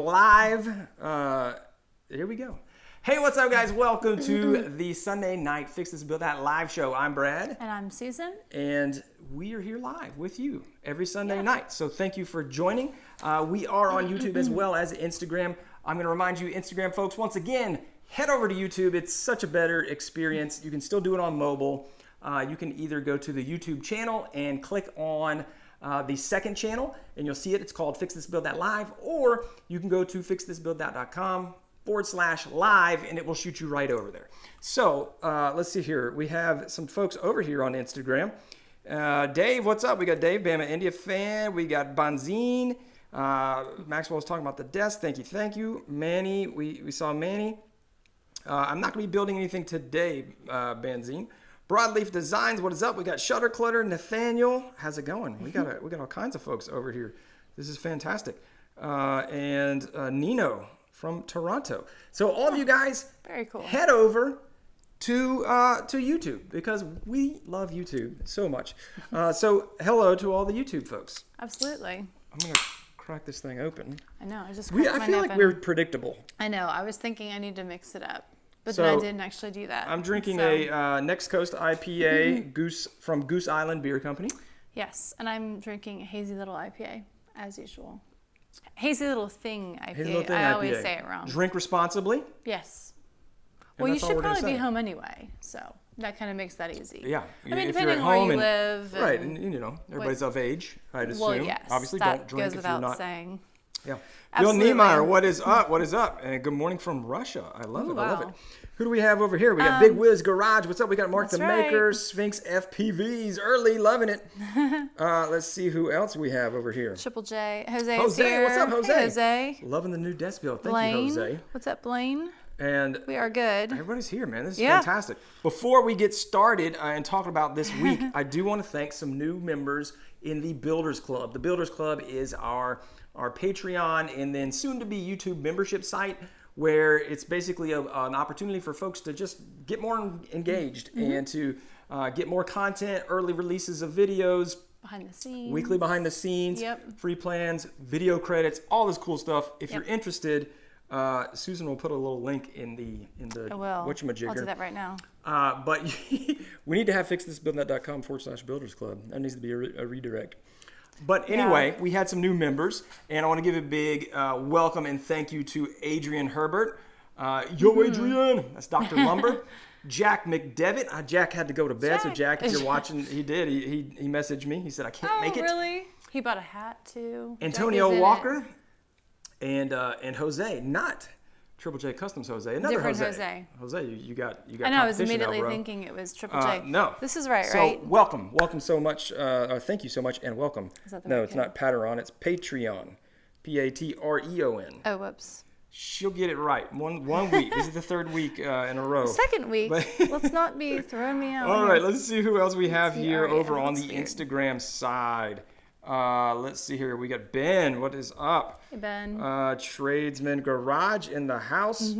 Live. Here we go. Hey, what's up, guys? Welcome to the Sunday Night Fix This Build That live show. I'm Brad. And I'm Susan. And we are here live with you every Sunday night. So thank you for joining. We are on YouTube as well as Instagram. I'm going to remind you, Instagram folks, once again, head over to YouTube. It's such a better experience. You can still do it on mobile. You can either go to the YouTube channel and click on the second channel, and you'll see it. It's called Fix This Build That Live, or you can go to fixthisbuildthat.com/live, and it will shoot you right over there. So let's see here. We have some folks over here on Instagram. Dave, what's up? We got Dave, Bama India fan. We got Bonzine. Maxwell was talking about the desk. Thank you. Manny, we saw Manny. I'm not going to be building anything today, Benzine. Broadleaf Designs, what is up? We got Shutter Clutter, Nathaniel. How's it going? We got all kinds of folks over here. This is fantastic. And Nino from Toronto. So all of you guys, very cool. Head over to YouTube because we love YouTube so much. So hello to all the YouTube folks. Absolutely. I'm gonna crack this thing open. I know. I just I feel like we're predictable. I know. I was thinking I need to mix it up. But then I didn't actually do that. I'm drinking a Next Coast IPA from Goose Island Beer Company. Yes, and I'm drinking a Hazy Little IPA, as usual. Hazy Little Thing IPA. Hazy Little Thing I IPA. always say it wrong. Drink responsibly. Yes. And well, you should we're probably be home anyway, so that kind of makes that easy. Yeah. I mean, depending on where you live. Right, and everybody's of age, I'd assume. Well, yes. Obviously, that don't drink goes if you're without not. saying. Yeah. Absolutely. Bill Niemeyer, what is up? What is up? And good morning from Russia. I love it. Wow. I love it. Who do we have over here? We got Big Wiz Garage. What's up? We got Mark the Maker, right. Sphinx FPVs, early, loving it. Let's see who else we have over here. Triple J. Jose. Jose, what's up, Jose? Hey, Jose. Loving the new desk build. Thank Blaine. you, Jose. What's up, Blaine? And we are good. Everybody's here, man. This is fantastic. Before we get started and talk about this week, I do want to thank some new members in the Builders Club. The Builders Club is our Patreon and then soon to be YouTube membership site where it's basically an opportunity for folks to just get more engaged and to get more content, early releases of videos, behind the scenes, weekly behind the scenes, free plans, video credits, all this cool stuff. If you're interested, Susan will put a little link in the whatchamajigger. I'll do that right now. But we need to have fixthisbuildthat.com/builders club. That needs to be a redirect. But anyway, we had some new members, and I want to give a big welcome and thank you to Adrian Herbert. Yo, Adrian! That's Dr. Lumber. Jack McDevitt. Jack had to go to bed, so Jack, if you're watching, he did. He messaged me. He said, I can't make it. Oh, really? He bought a hat, too. Antonio Walker and Jose, not Triple J Customs Jose. Another different Jose. Jose, you got I know, I was immediately thinking it was Triple J. No. This is right? So welcome so much. Thank you so much and welcome. Is that the no, it's not Patreon, it's Patreon. Patreon. Oh, whoops. She'll get it right. One week. This is the third week in a row. Second week. Let's not be throwing me out. All right, let's see who else we have here over on the Instagram side. Let's see here. We got Ben. What is up? Hey, Ben. Tradesman Garage in the house.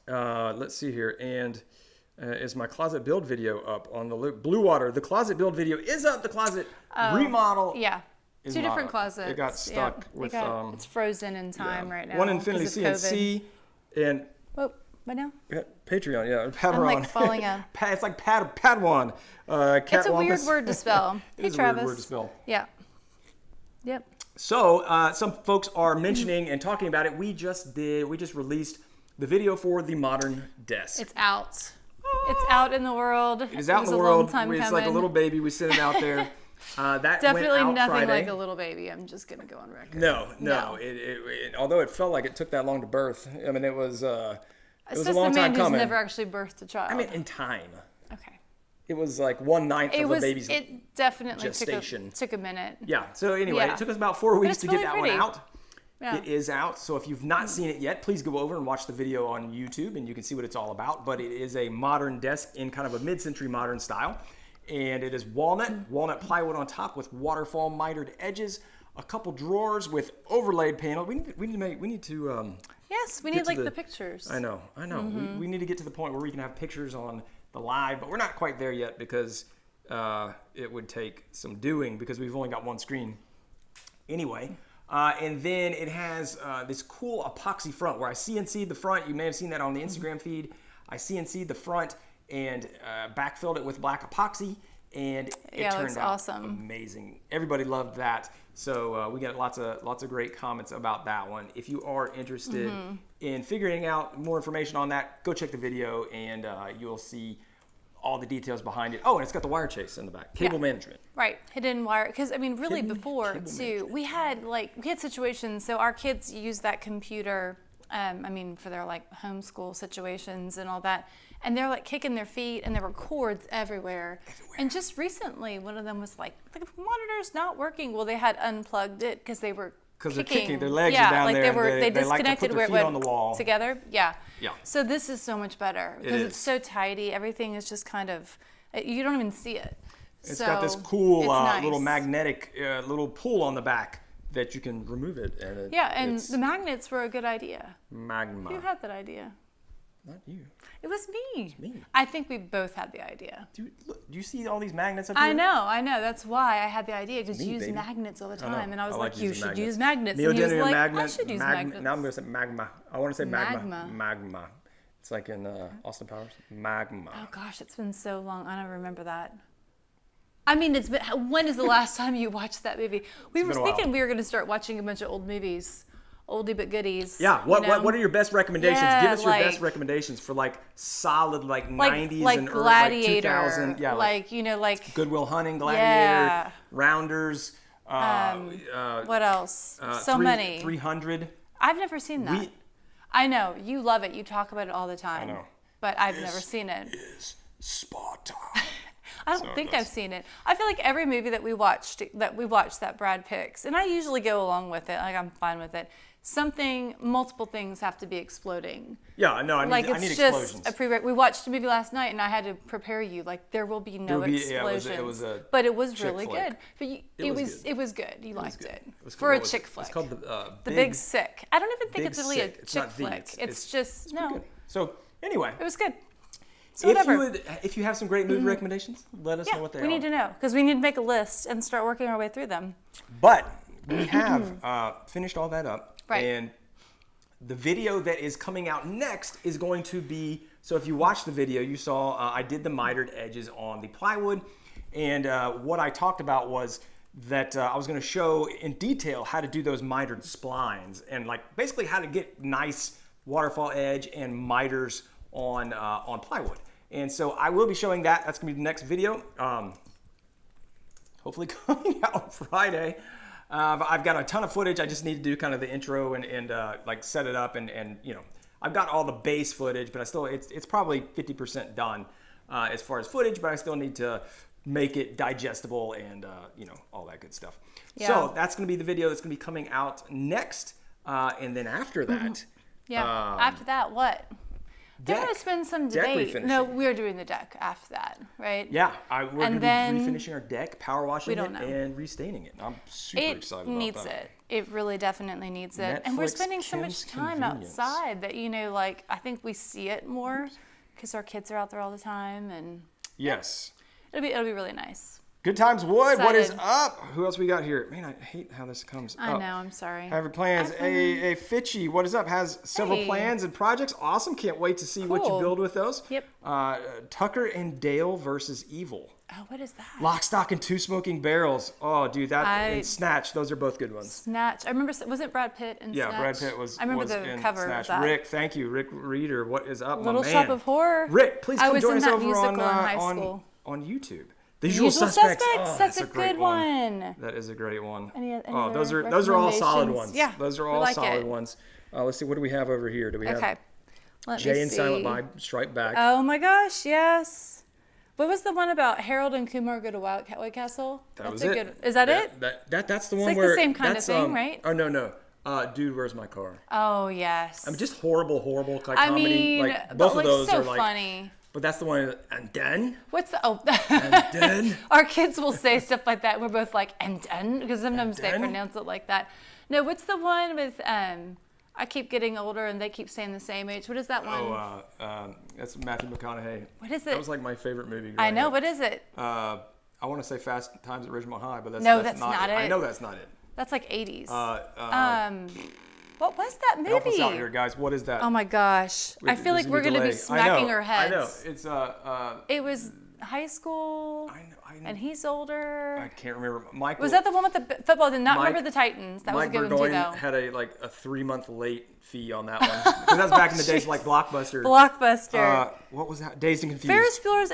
Let's see here. And is my closet build video up on the Blue Water? The closet build video is up. The closet remodel. Yeah. Two different closets. It got stuck with. It's frozen in time right now. One Infinity CNC and. Oh, what now? Patreon, Padawan. I'm like falling out. It's like Padawan. It's a weird word to spell. Hey, Travis. A weird word to spell. Yeah. Yep. So some folks are mentioning and talking about it. We just released the video for the modern desk. It's out. It's out in the world. It is out in the world. It's like a little baby. We sent it out there. That definitely went out nothing Friday. like a little baby. I'm just gonna go on record. No. It, although it felt like it took that long to birth. I mean, it was a long time coming. The man who's never actually birthed a child. I mean, in time. Okay. It was like 1/9 of the baby's It definitely gestation. took a minute. Yeah. So anyway, it took us about 4 weeks to get that one out. Yeah. It is out. So if you've not seen it yet, please go over and watch the video on YouTube, and you can see what it's all about. But it is a modern desk in kind of a mid-century modern style. And it is walnut plywood on top with waterfall mitered edges, a couple drawers with overlaid panel. We need to. Yes, we need like the pictures. I know. We need to get to the point where we can have pictures on the live, but we're not quite there yet because it would take some doing because we've only got one screen. Anyway, And then it has this cool epoxy front where I CNC'd the front. You may have seen that on the Instagram feed. I CNC'd the front and backfilled it with black epoxy, and it turned out awesome. Amazing. Everybody loved that. So we got lots of great comments about that one. If you are interested in figuring out more information on that, go check the video, and you'll see all the details behind it. Oh, and it's got the wire chase in the back. Cable management. Right, hidden wire. Because I mean, really, before too, we had situations. So our kids use that computer. I mean, for their like homeschool situations and all that, and they're like kicking their feet, and there were cords everywhere. And just recently, one of them was like, the monitor's not working. Well, they had unplugged it because they were they're kicking, their legs are down there. They disconnected like to put their feet on the wall together. Yeah. Yeah. So this is so much better because it's so tidy. Everything is just kind of, you don't even see it. It's got this cool nice. little magnetic little pull on the back that you can remove it. And and the magnets were a good idea. Magma. Who had that idea? Not you. It was me. Me. I think we both had the idea. Do you see all these magnets up here? I know. That's why I had the idea, because you use magnets all the time. And I was like, you should use magnets. And he was like, I should use magnets. Now I'm going to say magma. I want to say magma. Magma. It's like in Austin Powers. Magma. Oh gosh, it's been so long. I don't remember that. I mean, it's been. When is the last time you watched that movie? We were thinking we were going to start watching a bunch of old movies. Oldie but goodies. Yeah. What are your best recommendations? Give us your best recommendations for like solid 90s and Gladiator, early 2000. Yeah. Like Good Will Hunting, Gladiator, Rounders. What else? Many. 300. I've never seen that. I know you love it. You talk about it all the time. I know. But I've never seen it. Is Sparta. I don't think I've seen it. I feel like every movie that we watched that Brad picks, and I usually go along with it. Like I'm fine with it. Multiple things have to be exploding. Yeah, no, I need explosions. We watched a movie last night, and I had to prepare you. Like there will be no explosions. But it was really good. But it was good. You liked it for a chick flick. It's called the Big Sick. I don't even think it's really a chick flick. It's just no. So anyway, it was good. So if you have some great movie recommendations, let us know what they are. We need to know, because we need to make a list and start working our way through them. But we have finished all that up. Right. And the video that is coming out next is going to be, so if you watched the video, you saw I did the mitered edges on the plywood. And what I talked about was that I was going to show in detail how to do those mitered splines and like basically how to get nice waterfall edge and miters on plywood. And so I will be showing that. That's going to be the next video. Hopefully coming out Friday. I've got a ton of footage. I just need to do kind of the intro and like set it up and I've got all the base footage, but it's probably 50% done as far as footage, but I still need to make it digestible and all that good stuff. Yeah. So that's going to be the video that's going to be coming out next, and then after that, after that, what? They're going to spend some debate. No, we're doing the deck after that, right? Yeah, we're going to be refinishing our deck, power washing it, and restaining it. I'm super excited about that. It needs it. It really definitely needs it. And we're spending so much time outside that, I think we see it more because our kids are out there all the time. And yes. It'll be really nice. Good Times Wood, what is up? Who else we got here? Man, I hate how this comes up. I know, I'm sorry. Have plans. A Fitchy, what is up? Has several plans and projects. Awesome. Can't wait to see what you build with those. Yep. Tucker and Dale versus Evil. Oh, what is that? Lock, Stock, and Two Smoking Barrels. Oh, dude, and Snatch. Those are both good ones. Snatch. I remember, was it Brad Pitt in Snatch? Yeah, Brad Pitt was. I remember the cover Snatch. of that. Rick, thank you. Rick Reeder, what is up, Little my man? Shop of Horror. Rick, please come join us over in high school. on YouTube. The Usual Suspects. Oh, that's a good one. That is a great one. Any those are all solid ones. Yeah, those are all solid ones. Let's see, what do we have over here? Do we have Jay and Silent Bob Strike Back? Oh my gosh, yes. What was the one about Harold and Kumar go to White Castle? That was it. Is that it? That's the one it's where the same kind of thing, right? Oh no. Dude, Where's My Car? Oh yes. I mean, just horrible like comedy. Like both of those so are like funny. But that's the one. And then. What's the And then. Our kids will say stuff like that. We're both like, and then, because sometimes they pronounce it like that. No, what's the one with I keep getting older and they keep saying the same age. What is that one? That's Matthew McConaughey. What is it? That was like my favorite movie. I know. What is it? I want to say Fast Times at Ridgemont High, but that's not it. I know that's not it. That's like 80s. What was that movie? Help us out here, guys. What is that? Oh my gosh. I feel like we're going to be smacking our heads. I know. It's It was high school. I know. And he's older. I can't remember. Michael. Was that the one with the football? I did not remember the Titans. That was a good one too, though. Had a 3-month late fee on that one because that was back in the days like Blockbuster. Blockbuster. What was that? Dazed and Confused. Ferris Bueller's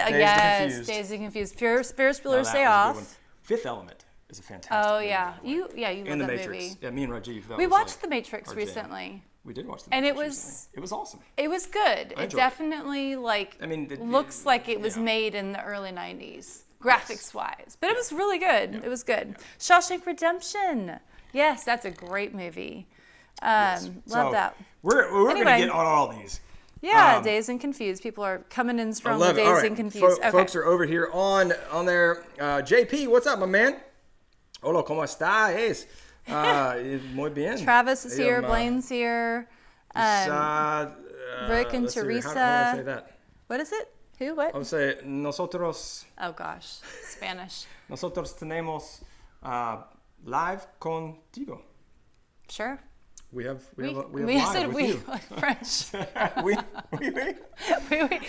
Dazed and Confused. Ferris Bueller's Day Off. Fifth Element is a fantastic. Oh movie. yeah, you love and the that Matrix. movie. Yeah, me and Rajiv. We watched The Matrix recently. We did watch The and Matrix it was recently. It was awesome. It was good. It definitely looks like it was made in the early 90s. Graphics wise, but it was really good. It was good. Shawshank Redemption. Yes, that's a great movie. Love that. We're going to get on all these. Yeah, Dazed and Confused. People are coming in strong with Dazed and Confused. Okay. Folks are over here on there. JP, what's up, my man? Hola, ¿cómo estás? Muy bien. Travis is here. Blaine's here. Rick and Teresa. How do I say that? What is it? Who? What? I would say nosotros. Oh gosh, Spanish. Nosotros tenemos live contigo. Sure. We have we live said with we you. like French. we.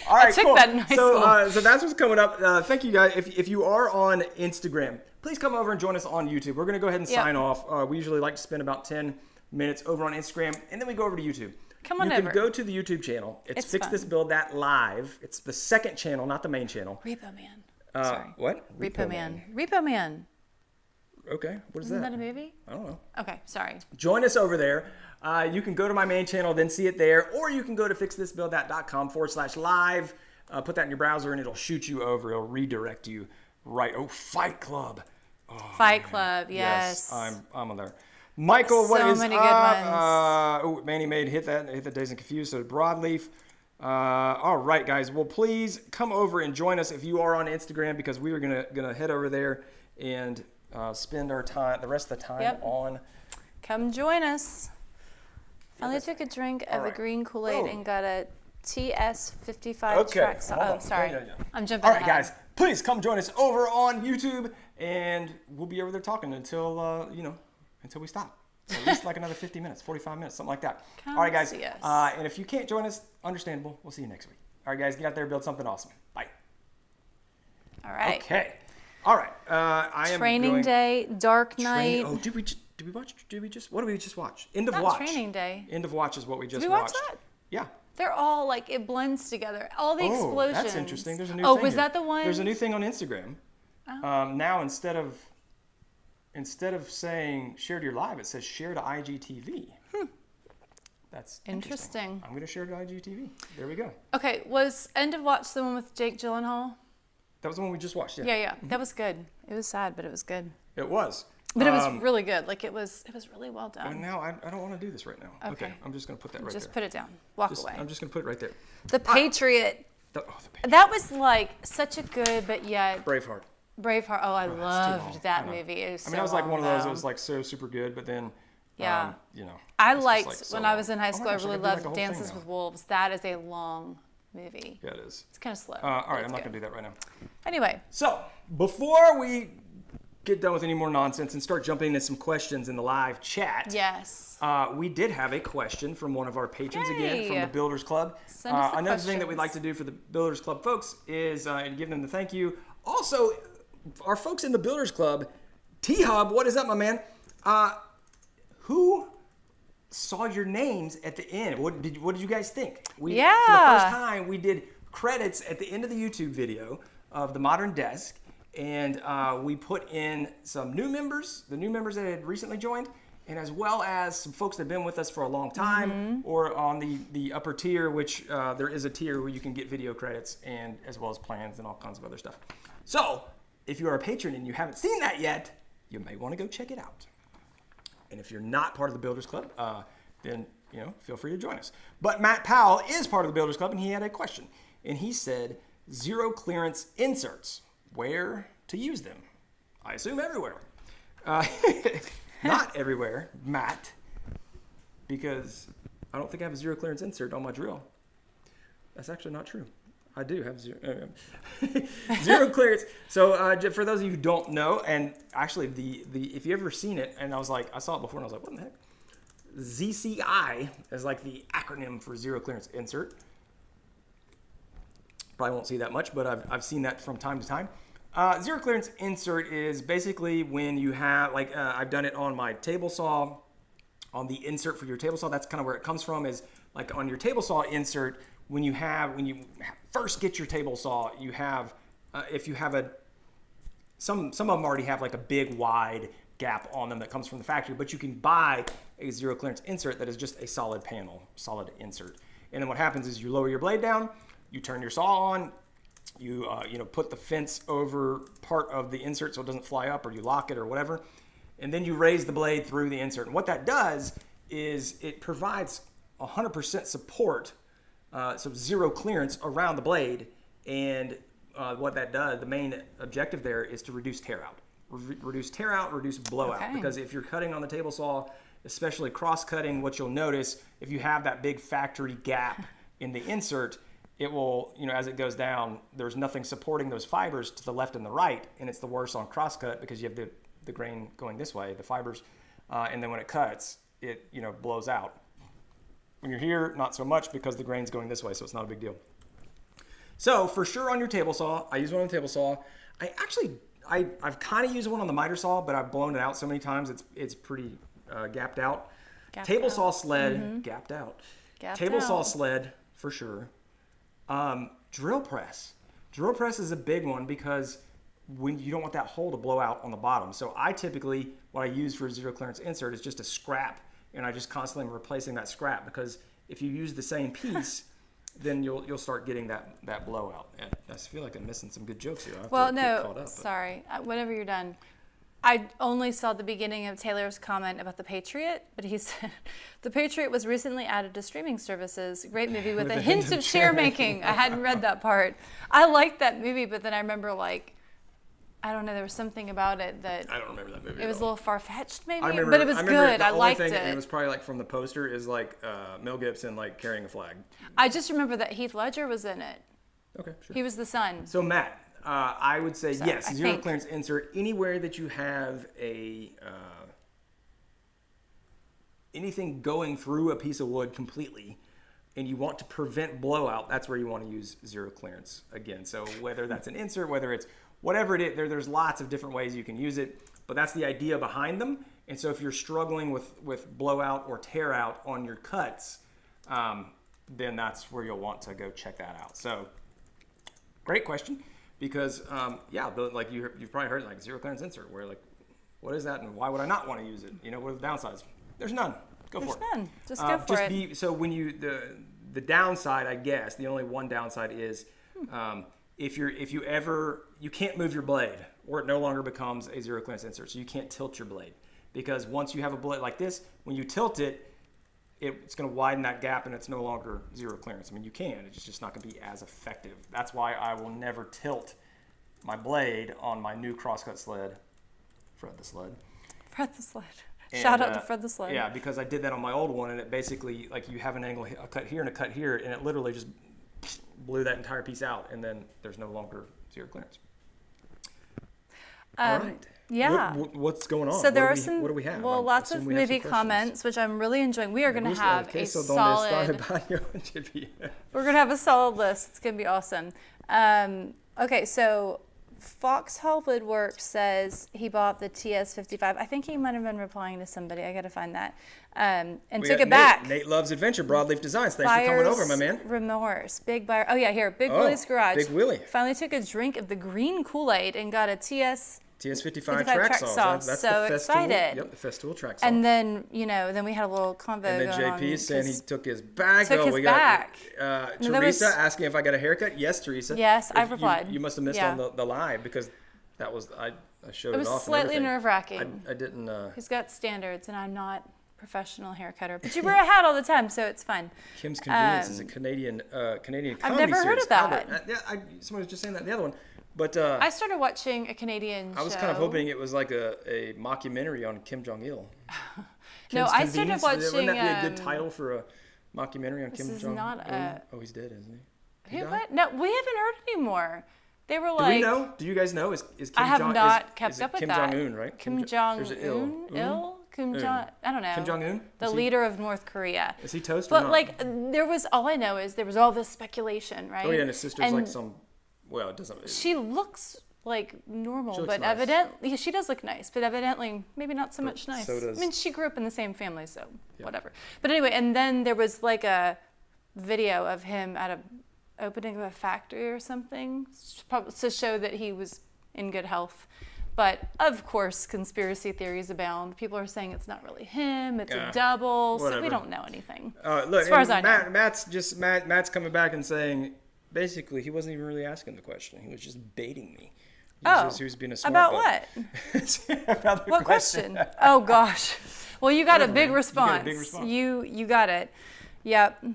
All right, I took that in high school. So that's what's coming up. Thank you guys. If you are on Instagram, please come over and join us on YouTube. We're going to go ahead and sign off. We usually like to spend about 10 minutes over on Instagram, and then we go over to YouTube. Come on over. You can go to the YouTube channel. It's Fix fun. This Build That Live. It's the second channel, not the main channel. Repo Man. Sorry. What? Repo Man. Repo Man. Okay. What is Isn't that a movie? I don't know. Okay. Sorry. Join us over there. You can go to my main channel, then see it there, or you can go to fixthisbuildthat.com/live. Put that in your browser, and it'll shoot you over. It'll redirect you right. Oh, Fight Club. Oh, Fight Club. Yes. I'm on there. Michael, what is many up? Good ones. Manny made hit the Dazed and Confused. So Broadleaf. All right, guys. Well, please come over and join us if you are on Instagram, because we are gonna head over there and spend our time, the rest of the time on. Come join us. Finally took a drink of the green Kool-Aid and got a TS55 track. Oh, sorry. Yeah. I'm jumping All right, ahead. guys. Please come join us over on YouTube, and we'll be over there talking until until we stop. So at least like another 50 minutes, 45 minutes, something like that. Come all right, guys. see us. And if you can't join us, understandable. We'll see you next week. All right, guys. Get out there, build something awesome. Bye. All right. Okay. All right. I am Training Day, Dark Knight. Oh, what did we just watch? End of Not Watch. Training Day. End of Watch is what we just Did we watch watched. that? Yeah. They're all like, it blends together. All the explosions. That's interesting. There's a new Oh, thing was here. that the one? There's a new thing on Instagram. Oh. Now instead of saying share to your live, it says share to IGTV. That's interesting. I'm going to share to IGTV. There we go. Okay, was End of Watch the one with Jake Gyllenhaal? That was the one we just watched. Yeah. Yeah. That was good. It was sad, but it was good. It was. But it was really good. Like it was really well done. And now I don't want to do this right now. Okay. I'm just going to put that right there. Just put it down. Walk away. I'm just going to put it right there. The Patriot. The Patriot. That was like such a good, but yet Braveheart. Oh, I loved that movie. It was that was like one of those that was like so super good, but then yeah, I liked when I was in high school. I really loved Dances with Wolves. That is a long movie. Yeah, it is. It's kind of slow. All right, I'm not gonna do that right now. Anyway, so before we get done with any more nonsense and start jumping into some questions in the live chat, yes, we did have a question from one of our patrons again from the Builders Club. Send us the another thing that we'd like to do for the Builders Club folks is give them the thank you. Also, our folks in the Builders Club, T-Hub, what is up, my man? Who saw your names at the end? What did you guys think? For the first time, we did credits at the end of the YouTube video of the Modern Desk, and we put in some new members, the new members that had recently joined, and as well as some folks that have been with us for a long time, or on the upper tier, which there is a tier where you can get video credits and as well as plans and all kinds of other stuff. So if you are a patron and you haven't seen that yet, you may want to go check it out. And if you're not part of the Builders Club, then feel free to join us. But Matt Powell is part of the Builders Club, and he had a question. And he said, 0 clearance inserts, where to use them? I assume everywhere. Not everywhere, Matt, because I don't think I have a 0 clearance insert on my drill. That's actually not true. I do have zero, zero clearance. So for those of you who don't know, and actually the if you ever seen it, and I saw it before, and I was like, what in the heck? ZCI is like the acronym for zero clearance insert. Probably won't see that much, but I've seen that from time to time. Zero clearance insert is basically when you have, I've done it on my table saw, on the insert for your table saw. That's kind of where it comes from, is like on your table saw insert, when you first get your table saw, you have, if you have some of them already have like a big wide gap on them that comes from the factory, but you can buy a zero clearance insert that is just a solid panel, solid insert. And then what happens is you lower your blade down, you turn your saw on, you put the fence over part of the insert so it doesn't fly up, or you lock it or whatever, and then you raise the blade through the insert. And what that does is it provides 100% support, so zero clearance around the blade. And what that does, the main objective there is to reduce tear out. Reduce tear out, reduce blowout. Okay. Because if you're cutting on the table saw, especially cross cutting, what you'll notice, if you have that big factory gap in the insert, it will, as it goes down, there's nothing supporting those fibers to the left and the right, and it's the worst on cross cut because you have the grain going this way, the fibers, and then when it cuts, it blows out. When you're here, not so much because the grain's going this way, so it's not a big deal. So for sure on your table saw, I use one on the table saw. I've kind of used one on the miter saw, but I've blown it out so many times it's pretty gapped out. Table saw sled, gapped out. Table saw sled for sure. Drill press. Drill press is a big one because when you don't want that hole to blow out on the bottom. So I typically, what I use for zero clearance insert is just a scrap, and I just constantly am replacing that scrap, because if you use the same piece, then you'll start getting that blowout. And I feel like I'm missing some good jokes here. Sorry. Whenever you're done. I only saw the beginning of Taylor's comment about The Patriot, but he said, The Patriot was recently added to streaming services. Great movie with a hint of chair making. I hadn't read that part. I liked that movie, but then I remember, I don't know, there was something about it that... I don't remember that movie. It was a little far-fetched, maybe, but it was good. I liked it. It was probably from the poster is Mel Gibson carrying a flag. I just remember that Heath Ledger was in it. Okay, sure. He was the son. So Matt, I would say yes, zero clearance insert anywhere that you have anything going through a piece of wood completely, and you want to prevent blowout. That's where you want to use zero clearance again. So whether that's an insert, whether it's whatever it is, there's lots of different ways you can use it, but that's the idea behind them. And so if you're struggling with blowout or tear out on your cuts, then that's where you'll want to go check that out. So great question. Because, you've probably heard zero clearance insert, where what is that and why would I not want to use it? What are the downsides? There's none. Go for it. There's none. Just go for it. So when the downside, I guess, the only one downside is if you can't move your blade, or it no longer becomes a zero clearance insert. So you can't tilt your blade, because once you have a blade like this, when you tilt it, it's going to widen that gap, and it's no longer zero clearance. I mean, you can. It's just not going to be as effective. That's why I will never tilt my blade on my new crosscut sled. Fred the sled. Fred the sled. Shout out to Fred the sled. Yeah, because I did that on my old one, and it basically, you have an angle, a cut here and a cut here, and it literally just blew that entire piece out, and then there's no longer zero clearance. All right. Yeah. What's going on? So there are what do we have? Well, lots of movie comments, which I'm really enjoying. We are going to have a solid... We're going to have a solid list. It's going to be awesome. Okay, so Foxhall Woodwork says he bought the TS55. I think he might have been replying to somebody. I got to find that. And took it back. Nate loves adventure, broadleaf designs. Thanks for coming over, my man. Remorse. Big buyer. Oh, yeah, here. Big Willie's Garage. Big Willie. Finally took a drink of the green Kool-Aid and got a TS55 track saw. That's so the festival. excited. Yep, the festival track saw. And then, then we had a little convo going on. And then JP saying he took his bag. Got Teresa asking if I got a haircut. Yes, Teresa. Yes, I replied. You must have missed on the live, because that was, I showed it off. It was slightly nerve-wracking. I didn't. He's got standards, and I'm not a professional hair cutter. But you wear a hat all the time, so it's fun. Kim's Convenience is a Canadian comedy I've never heard of that. Somebody was just saying that in the other one. But I started watching a Canadian show. I was kind of hoping it was like a mockumentary on Kim Jong-il. No, I started watching... Wouldn't that be a good title for a mockumentary on Kim Jong-il? Not a... Oh, he's dead, isn't he? Who? died? What? No, we haven't heard anymore. They were Do like. we know? Do you guys know? Is Kim I have Jong, not is kept up with Kim that. Jong Un, right? Kim Jong. Or is Jong it Il? Un? Kim Jong. I don't know. Kim Jong Un. The leader of North Korea. Is he toast or But not? like, there was all I know is there was all this speculation, right? Oh yeah, and his sister's And like some. Well, it doesn't. She looks like normal, She looks but nice. evidently she does look nice, but evidently maybe not so much nice. so does- I mean, she grew up in the same family, so whatever. But anyway, and then there was like a video of him at a opening of a factory or something to show that he was in good health. But of course, conspiracy theories abound. People are saying it's not really him; it's a double. So whatever. we don't know anything. Look, as far as I know. Matt's coming back and saying, basically, he wasn't even really asking the question. He was just baiting me. He was being a smart About butt. what? About the What question? Oh gosh. Well, you got a big man. response. You got a big response. You got it. Yep.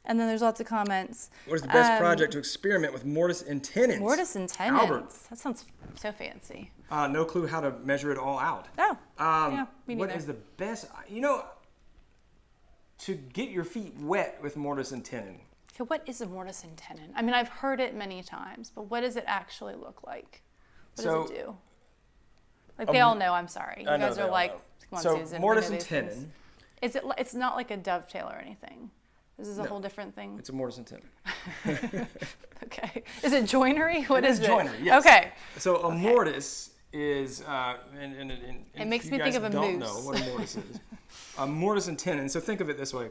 And then there's lots of comments. What is the best project to experiment with mortise and tenons? Mortise and tenons. Albert. That sounds so fancy. No clue how to measure it all out. Oh. Yeah, me What neither. is the best? To get your feet wet with mortise and tenon. Okay, what is a mortise and tenon? I mean, I've heard it many times, but what does it actually look like? What does it do? Like they all know. I'm sorry. You I know guys they are all like, know. come on, So Susan. we mortise know and these things. tenon. Is it? It's not like a dovetail or anything. This is a whole different thing. It's a mortise and tenon. Okay. Is it joinery? What is it? Joinery, yes. Okay. So a mortise is, and It makes if me you think guys of a don't moose. know what a mortise is. A mortise and tenon. So think of it this way: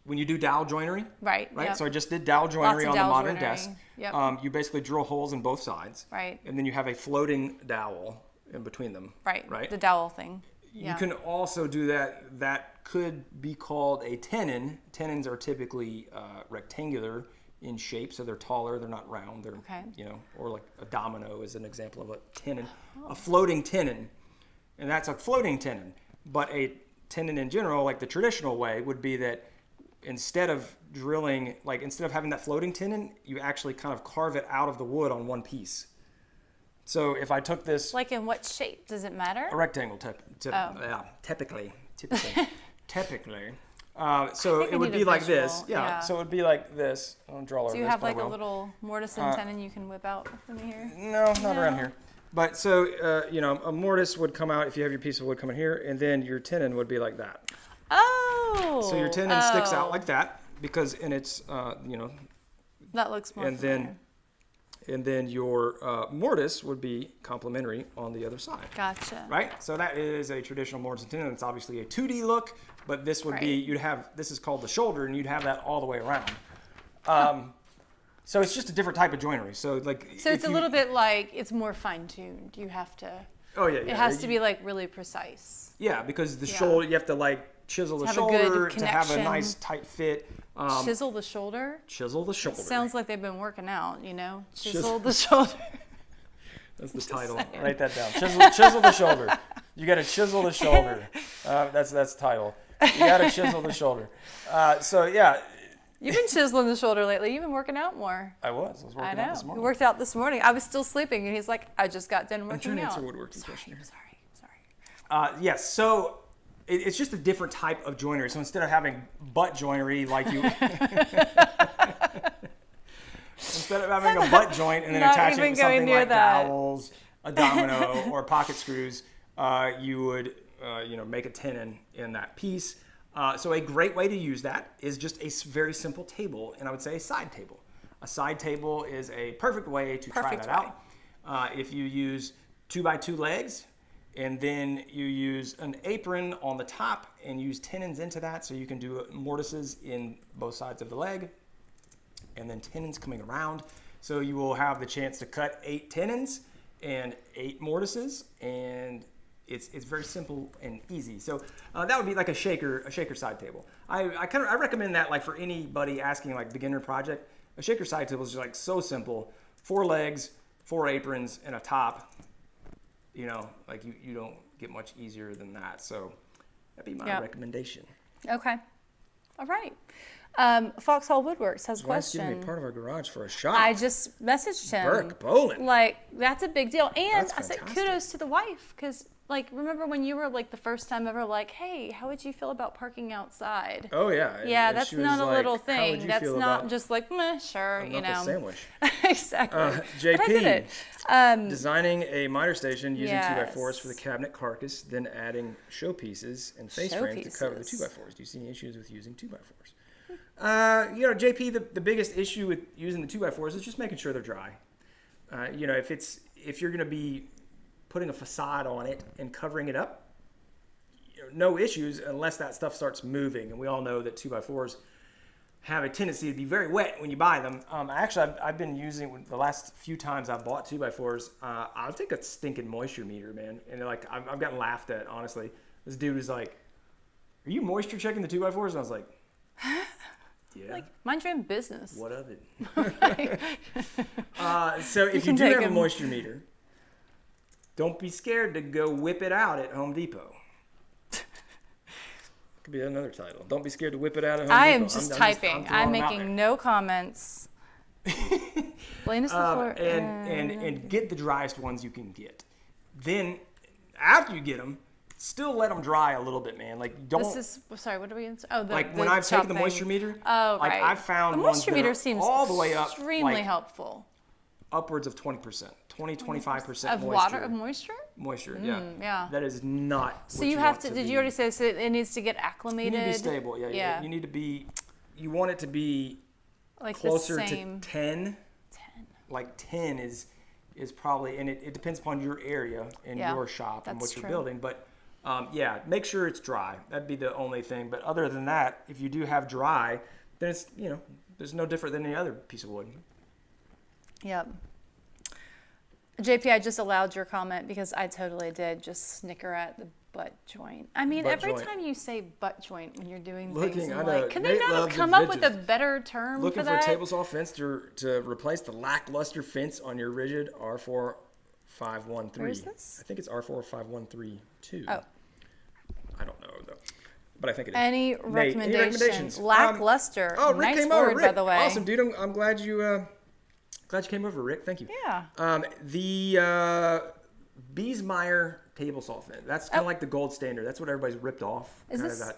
when you do dowel joinery, Right. right? Yep. So I just did dowel joinery of on the dowel modern joinery. desk. Yep. You basically drill holes in both sides, Right. and then you have a floating dowel in between them. Right. Right. The dowel thing. You Yeah. can also do that. That could be called a tenon. Tenons are typically rectangular in shape, so they're taller. They're not round. They're Okay. or like a domino is an example of a tenon, a floating tenon, and that's a floating tenon. But a tenon in general, like the traditional way, would be that instead of drilling, instead of having that floating tenon, you actually kind of carve it out of the wood on one piece. So if I took this. Like in what shape? Does it matter? A rectangle, typically. Typically. So think I it would need a be like visual, this. Yeah. yeah. So it would be like this. I'll draw Do you this, have but I like a will. little mortise and tenon you can whip out from here? No, not around here. But so, a mortise would come out if you have your piece of wood coming here, and then your tenon would be like that. Oh. So your tenon sticks out like that because, and it's, That looks more and then your mortise would be complementary on the other side. Gotcha. Right? So that is a traditional mortise and tenon. It's obviously a 2D look, but this would be, Right. this is called the shoulder, and you'd have that all the way around. So it's just a different type of joinery. So So it's a little bit like it's more fine-tuned. You have to. Oh yeah. It has to be like really precise. Yeah, because the shoulder, you have to chisel the have a good shoulder to have a connection. nice tight fit. Chisel the shoulder. Chisel the shoulder. Sounds like they've been working out. Chisel the shoulder. That's the title. Write that down. Chisel the shoulder. You got to chisel the shoulder. That's the title. You got to chisel the shoulder. So yeah. You've been chiseling the shoulder lately. You've been working out more. I was working I know. out this You morning. worked out this morning. I was still sleeping, and he's like, "I just got done I'm working trying to out." answer a woodworking question here. Sorry. Yes, so it's just a different type of joinery. So instead of having butt joinery like you, instead of having a butt joint and then Not attaching it even to going something near like that. dowels, a domino, or pocket screws, you would make a tenon in that piece. So a great way to use that is just a very simple table, and I would say a side table. A side table is a perfect way to try Perfect that out. If you use 2x2 legs, and then you use an apron on the top and use tenons into that, so you can do mortises in both sides of the leg, and then tenons coming around. So you will have the chance to cut 8 tenons and 8 mortises, and it's very simple and easy. So that would be like a shaker side table. I recommend that like for anybody asking like beginner project. A shaker side table is just like so simple. 4 legs, 4 aprons, and a top. You don't get much easier than that. So that'd be my recommendation. Okay. All right. Foxhole Woodworks has a Why is giving question. me part of our garage for a shop? I just messaged him. Burke Bolin. Like, that's a big deal. And That's I said, fantastic. kudos to the wife, because Like, remember when you were like the first time ever like, hey, how would you feel about parking outside? Oh yeah. Yeah, And that's she was not a like, little "How would thing. you That's feel not about just like, meh, sure, a you knuckle know. sandwich?" Exactly. JP, But I did it. designing a miter station using Yes. 2x4s for the cabinet carcass, then adding showpieces and face frames to cover the Showpieces. 2x4s. Do you see any issues with using 2x4s? JP, the biggest issue with using the 2x4s is just making sure they're dry. If you're going to be putting a facade on it and covering it up, no issues unless that stuff starts moving. And we all know that 2x4s have a tendency to be very wet when you buy them. I've been using, the last few times I've bought 2x4s, I'll take a stinking moisture meter, man. And like, I've gotten laughed at, honestly. This dude was like, "Are you moisture checking the 2x4s?" And I was like, yeah. Like, mind your own business. What of it? So if you can do take have a them. moisture meter, don't be scared to go whip it out at Home Depot. Could be another title. Don't be scared to whip it out at Home I Depot. am just typing. I'm making no comments. Blame us the floor. And get the driest ones you can get. Then, after you get them, still let them dry a little bit, man. Like, don't. Sorry, what are we in? Oh, Like when I've taken the moisture meter, Oh, like right. I've found the ones moisture that meter are seems all the way up, extremely like, helpful. upwards of 20%, 25% Of moisture. of moisture? Moisture, yeah. Yeah. That is not. So what you have want to. be. Did you already say so it needs to get You acclimated? need to be stable. Yeah, Yeah. You need to be. You want it to be Like closer the same. to 10. 10. Like 10 is probably, and it depends upon your area and Yeah, your shop and that's what you're true. building. But make sure it's dry. That'd be the only thing. But other than that, if you do have dry, then it's there's no different than any other piece of wood. Yep. JP, I just allowed your comment because I totally did just snicker at the butt joint. I mean, Butt every joint. time you say butt joint when you're doing Looking, things, I I'm know, like, could they Nate not have loves come his up with a bitches. better term Looking for for a that? table saw fence to replace the lackluster fence on your rigid R4513. Where is this? I think it's R45132. Oh. I don't know though, but I think it is. Any Nate, recommendations? Lackluster. Oh, Rick nice came word, over. Rick, by the way. awesome, dude. I'm glad you came over, Rick. Thank you. Yeah. The Biesmeyer table saw fence. That's kind of Oh. like the gold standard. That's what everybody's ripped off. Is Kinda this- that-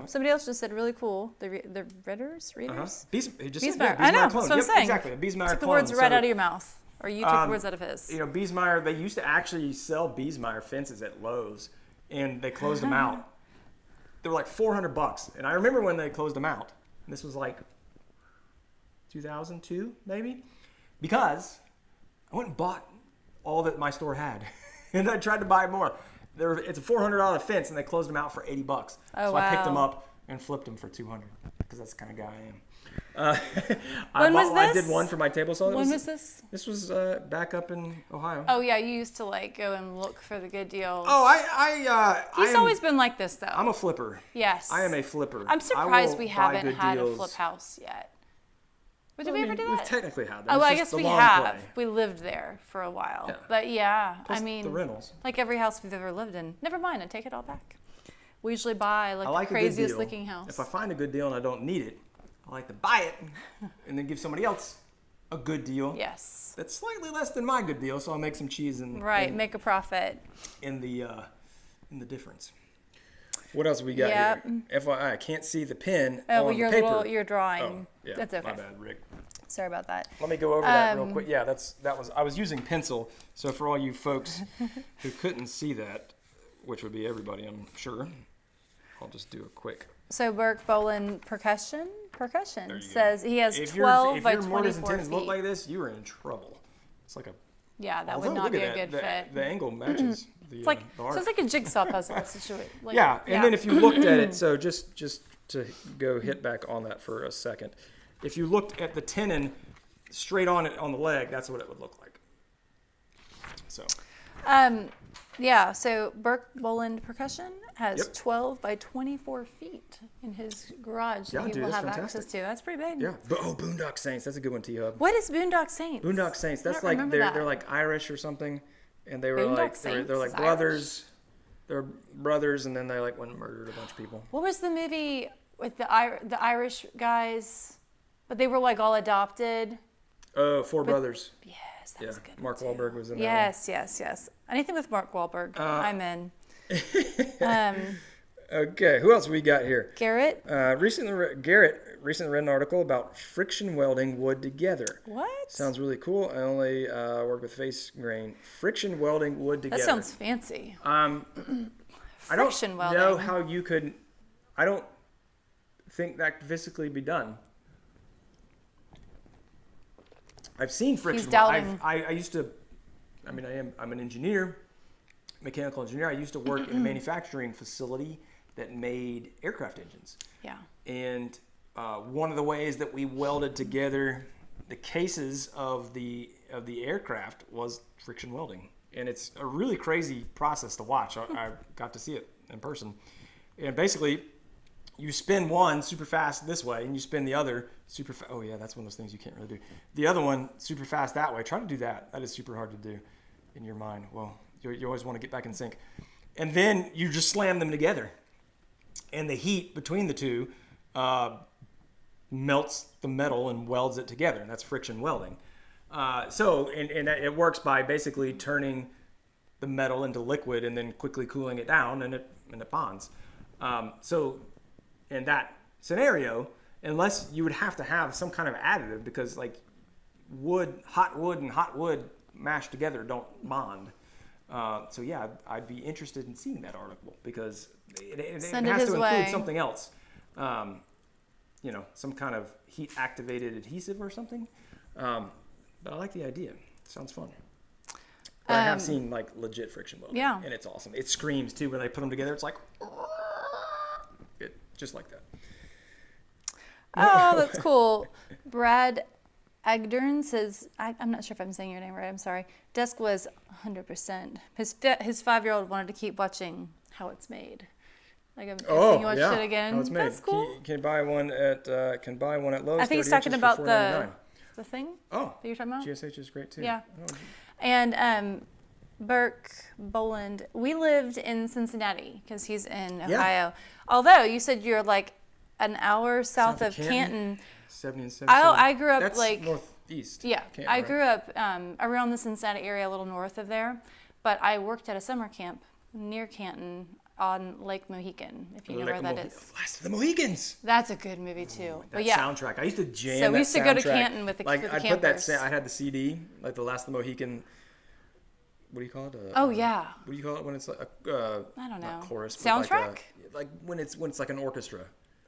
Somebody else just said really cool. The readers. He just said, Biesmeyer. yeah, I know. Biesmeyer That's clone. what I'm Yep, saying. exactly. A Biesmeyer Took the clone. words right So, out of your mouth, or you took the words out of his. Biesmeyer, they used to actually sell Biesmeyer fences at Lowe's, and they closed them out. They were like $400, and I remember when they closed them out. And this was like 2002, maybe, because I went and bought all that my store had, and I tried to buy more. It's a $400 fence, and they closed them out for $80. Oh, So I picked them wow. up and flipped them for $200, because that's the kind of guy I am. When was I did this? one for my table saw. When was this? This was back up in Ohio. Oh yeah, you used to like go and look for the good deals. Oh, He's always been like this though. I'm a flipper. Yes. I am a flipper. I'm I surprised will we buy haven't good had deals. a flip house yet. But did I we mean, ever do we've that? technically had that. Oh, It's well, I just guess the we long have. play. We lived there for a while. Yeah. But yeah, Plus I mean, the rentals. like every house we've ever lived in. Never mind, I take it all back. We usually buy like, I like the a good craziest deal. looking house. If I find a good deal and I don't need it, I like to buy it and then give somebody else a good deal. Yes. That's slightly less than my good deal, so I'll make some cheese and Right, make a profit. in the difference. What else we got Yep. here? FYI, I can't see the pen Oh, on well, the your paper. your drawing. Oh, yeah. That's okay. My bad, Rick. Sorry about that. Let me go over that real quick. Yeah, I was using pencil. So for all you folks who couldn't see that, which would be everybody, I'm sure, I'll just do a quick. So Burke Boland Percussion There you says he has If 12 by your mortars and 24 tenons look feet. like this, you are in trouble. It's like a. Yeah, that although, would not look be at a good that. fit. The angle matches the. It's like the arc. sounds like a jigsaw puzzle situation. Like, Yeah, and then if you looked at it, so just to go hit back on that for a second, if you looked at the tenon straight on it on the leg, that's what it would look like. So yeah, so Burke Boland Percussion has Yep. 12 by 24 feet in his garage Yeah, that he dude, will that's have fantastic. access to. That's pretty big. yeah, but Boondock Saints, that's a good one, T-Hub. What is Boondock Saints? Boondock Saints, I that's don't like remember that. they're like Irish or something, and they were Boondock like Saints they're like is brothers. They're brothers, and then they like went and murdered a bunch of people. What was the movie with the Irish guys? But they were like all adopted. Oh, Four Brothers. Yes, Yes, that was a good Mark one too. Wahlberg was in that Yes. Anything with Mark Wahlberg, I'm in. one. Okay, who else we got here? Garrett. Garrett recently read an article about friction welding wood together. What? Sounds really cool. I only work with face grain. Friction welding wood together. That sounds fancy. I don't Friction welding. know how you could. I don't think that could physically be done. I've seen friction. He's doubting. I used to. I mean, I'm an engineer, mechanical engineer. I used to work in a manufacturing facility that made aircraft engines. Yeah. And one of the ways that we welded together the cases of the aircraft was friction welding, and it's a really crazy process to watch. I got to see it in person, and basically, you spin one super fast this way, and you spin the other super fast. Oh yeah, that's one of those things you can't really do. The other one super fast that way. Try to do that. That is super hard to do in your mind. Well, you always want to get back in sync, and then you just slam them together, and the heat between the two melts the metal and welds it together, and that's friction welding. And it works by basically turning the metal into liquid and then quickly cooling it down, and it bonds. So in that scenario, unless you would have to have some kind of additive, because like hot wood and hot wood mashed together don't bond. So yeah, I'd be interested in seeing that article, because it has to include something else. Some kind of heat activated adhesive or something. But I like the idea. Sounds fun. But I have seen like legit friction welding. Yeah. And it's awesome. It screams too when they put them together. It's like, just like that. Oh, that's cool. Brad Agdern says, I'm not sure if I'm saying your name right. I'm sorry. Desk was 100%. His 5-year-old wanted to keep watching How It's Made. Like I'm guessing you watched it again. How It's Made. That's cool. Can buy one at Lowe's. I think he's talking about the thing. Oh, that you're talking about. GSH is great too. Yeah. Oh. And Burke Boland, we lived in Cincinnati because he's in Ohio. Yeah. Although you said you're like an hour south of Canton. 70 and 77. I grew up That's like northeast. Yeah, Canton, I grew up around the Cincinnati area, a little north of there. But I worked at a summer camp near Canton on Lake Mohican, if you know where that is. Last of the Mohicans. That's a good movie too. That soundtrack. I used to jam. So we used to go to soundtrack. Canton with the I'd campers. put that. I had the CD, like the Last of the Mohican. What do you call it? Oh yeah. What do you call it when it's like I don't know. Not chorus. Soundtrack. Like when it's like an orchestra.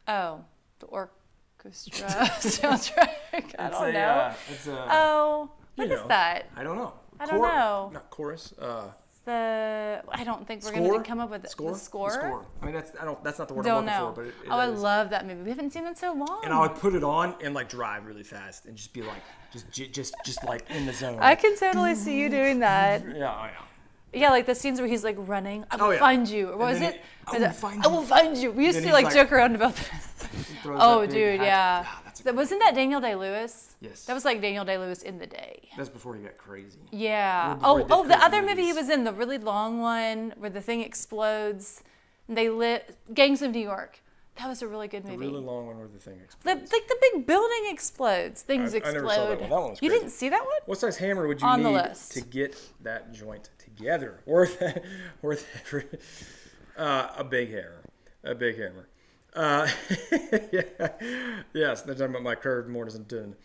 Oh, the orchestra soundtrack. I don't know. What is that? I don't know. I don't know. Not chorus. I don't think we're going to come up with it. Score? The score. The score. I mean, that's not the word don't I'm looking know. for, but it I is. love that movie. We haven't seen it so long. And I would put it on and like drive really fast and just be like, just like in the zone. I can totally see you doing that. Yeah. Yeah, like the scenes where he's like running. I will find you. Or what was it? I will find you. We used to like joke around about this. Oh, dude, yeah. Wasn't that Daniel Day-Lewis? Yes. That was like Daniel Day-Lewis in the day. That's before he got crazy. Yeah. Oh, the other movie he was in, the really long one where the thing explodes. And they lit Gangs of New York. That was a really good movie. The really long one where the thing explodes. Like the big building explodes. Things explode. I never saw that one. That one was crazy. You didn't see that one? What size hammer would you need to get that joint together? Worth every, a big hammer. A big hammer. Yes, they're talking about my curved mortise and tenon.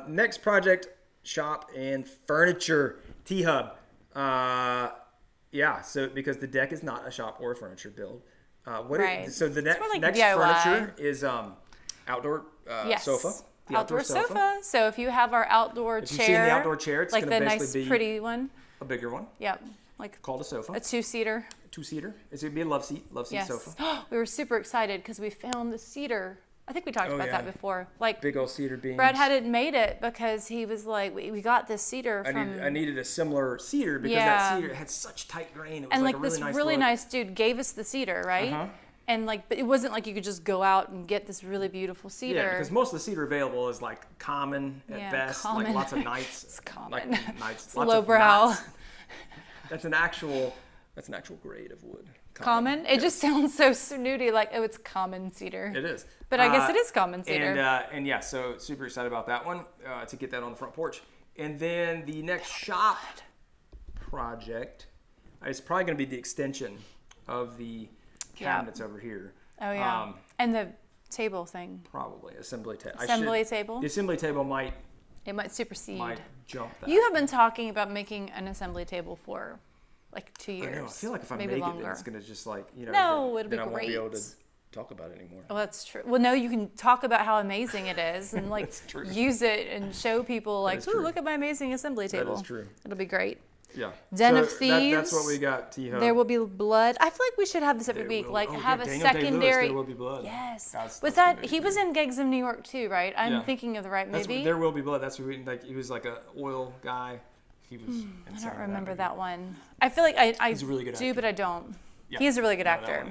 Next project, shop and furniture. T-Hub. So because the deck is not a shop or a furniture build. So the next furniture is outdoor sofa. The outdoor sofa. So if you have our outdoor chair, you've seen the outdoor chair, it's like going to the basically nice pretty one. A bigger one. Yep. Like called a sofa. A two-seater. Two-seater. It's going to be a love seat sofa. We were super excited because we found the cedar. I think we talked about that before. Like big old cedar beams. Brad hadn't made it because he was like, we got this cedar from. I needed a similar cedar because that cedar had such tight grain. It was and like a this really nice dude gave us the cedar, right? Uh-huh. And but it wasn't like you could just go out and get this really beautiful cedar. Yeah, because most of the cedar available is like common at best, like lots of nights. It's common. Like nights. It's lowbrow. That's an actual grade of wood. Common? It just sounds so snooty, like, it's common cedar. It is. But I guess it is common cedar. And so super excited about that one, to get that on the front porch. And then the next shop project is probably going to be the extension of the cabinets over here. Oh yeah. And the table thing. Probably assembly table. Table. The assembly table might supersede. Jump that. You have been talking about making an assembly table for like 2 years. I know. I feel like if I maybe make longer. it, it's gonna just like No, it'll be then I won't be great. able to talk about it anymore. Well, that's true. Well, no, you can talk about how amazing it is and like use it and show people like, ooh, look at my amazing assembly table. That is true. It'll be great. Yeah. Den of Thieves. That's what we got, T-Hub. There will be blood. I feel like we should have this every week. Have a Daniel secondary. Day-Lewis, There Will Be Blood. Yes. That's He was in Gangs of New York too, right? I'm thinking of the right movie. There Will Be Blood. That's what he was like a oil guy. He was. I don't remember that one. I feel like I He's a really good do, actor. but I don't. Yeah. He is a really good actor.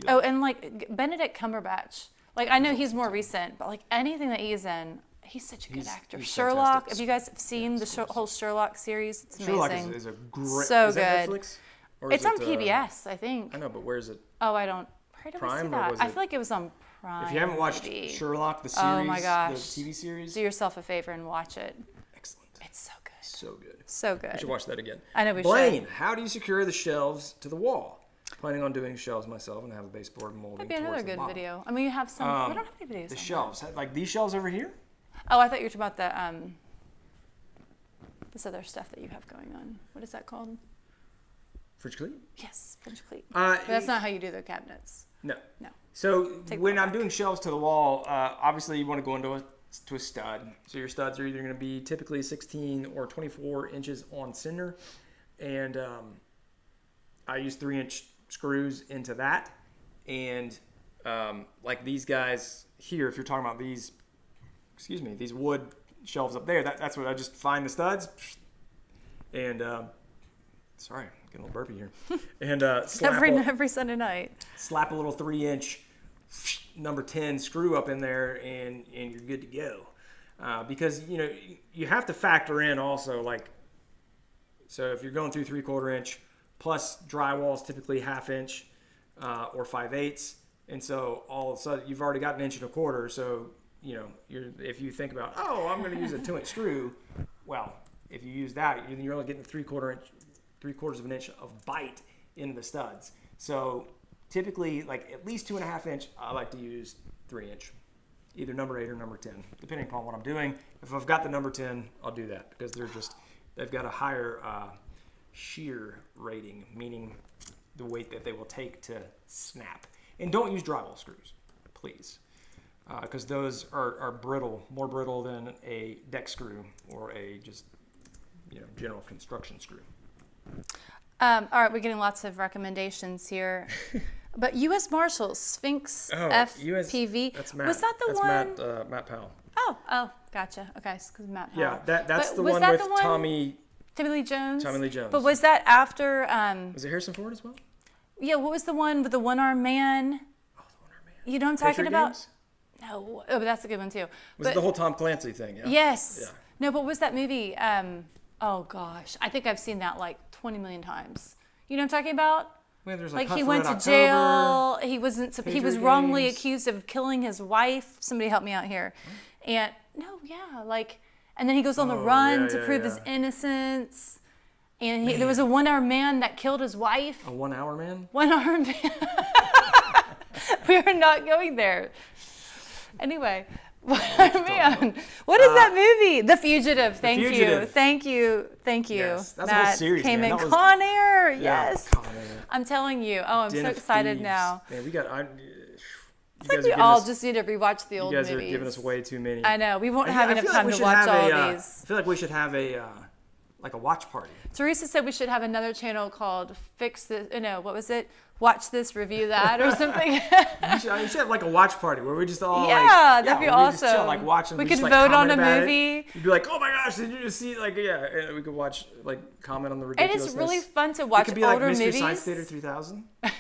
And like Benedict Cumberbatch. Like I know he's more recent, but like anything that he's in, he's such a good actor. He's Sherlock. fantastic. Have you guys seen the whole Sherlock series? It's amazing. Sherlock is a great. So is that good. Netflix? Or is It's on it, PBS, I think. I know, but where is it? Oh, I don't. Where did we see Prime, or that? was I it- feel like it was on Prime. If you haven't watched maybe. Sherlock the series, Oh my gosh. the TV series, Do yourself a favor and watch it. excellent. It's so good. So good. So good. We should watch that again. I know we Blaine, should. how do you secure the shelves to the wall? Planning on doing shelves myself and have a baseboard molding That'd be towards another the good bottom. video. I mean, you have some. We don't have any videos. The on shelves, like these shelves over here. that. Oh, I thought you were talking about the this other stuff that you have going on. What is that called? Fridge cleat? Yes, French cleat. But that's not how you do the cabinets. No. No. So Take when that I'm back. doing shelves to the wall, obviously you want to go into a stud. So your studs are either going to be typically 16 or 24 inches on center, and I use 3-inch screws into that. And like these guys here, if you're talking about these, these wood shelves up there, that's what I just find the studs. And sorry, getting a little burpy here. And Every Sunday night. slap a little 3-inch number 10 screw up in there, and you're good to go. Because you have to factor in also, like, so if you're going through 3/4 inch plus drywall is typically 1/2 inch or 5/8, and so all of a sudden you've already got 1 1/4 inch. So if you think about, I'm going to use a 2-inch screw, well, if you use that, you're only getting 3/4 of an inch of bite into the studs. So typically, like at least 2.5 inch, I like to use 3-inch, either number 8 or number 10, depending upon what I'm doing. If I've got the number 10, I'll do that because they've got a higher shear rating, meaning the weight that they will take to snap. And don't use drywall screws, please, because those are brittle, more brittle than a deck screw or a just general construction screw. All right, we're getting lots of recommendations here. But U.S. Marshals, Sphinx FPV. That's Matt. Was that the one? That's Matt Powell. Oh, gotcha. Okay, because Matt Powell. Yeah, that's But the was one that with the one? Tommy Lee Jones? Tommy Lee Jones. But was that after... Was it Harrison Ford as well? Yeah, what was the one with the one-armed man? Oh, the One Arm Man. You know what I'm talking Patriot about? Games? No, but that's a good one too. Was it the whole Tom Clancy thing? Yeah. Yes. Yeah. No, but was that movie? Oh gosh, I think I've seen that like 20 million times. You know what I'm talking about? Well, there's Like Hunt he for went Red to October. jail. He wasn't. He Patriot was wrongly Games. accused of killing his wife. Somebody help me out here. And and then he goes on the run to prove his innocence. And there was a one-armed man that killed his wife. A 1 Hour Man. One-armed man. We are not going there. Anyway, man, what is that movie? The Fugitive. Thank Fugitive. you. Yes, that's a Matt whole series, came man. in. That was- Con Air. Yeah, Yes. Con Air. I'm telling you. Oh, I'm Den so of excited Thieves. now. Man, we got. It's like we all just need to rewatch the old You guys movies. are giving us way too many. I know. We won't I have enough feel like time we to should watch have all a, these. I feel like we should have a like a watch party. Teresa said we should have another channel called Fix This. No, what was it? Watch this, review that, or something. You should have like a watch party where we just all Yeah, that'd be where we just chill, awesome. like watching. We just, could like, vote on comment a about it. movie. You'd be like, oh my gosh, did you just see and we could watch comment on the And ridiculousness. it's really fun to It watch could be older like Mystery movies. Science Theater 3000. You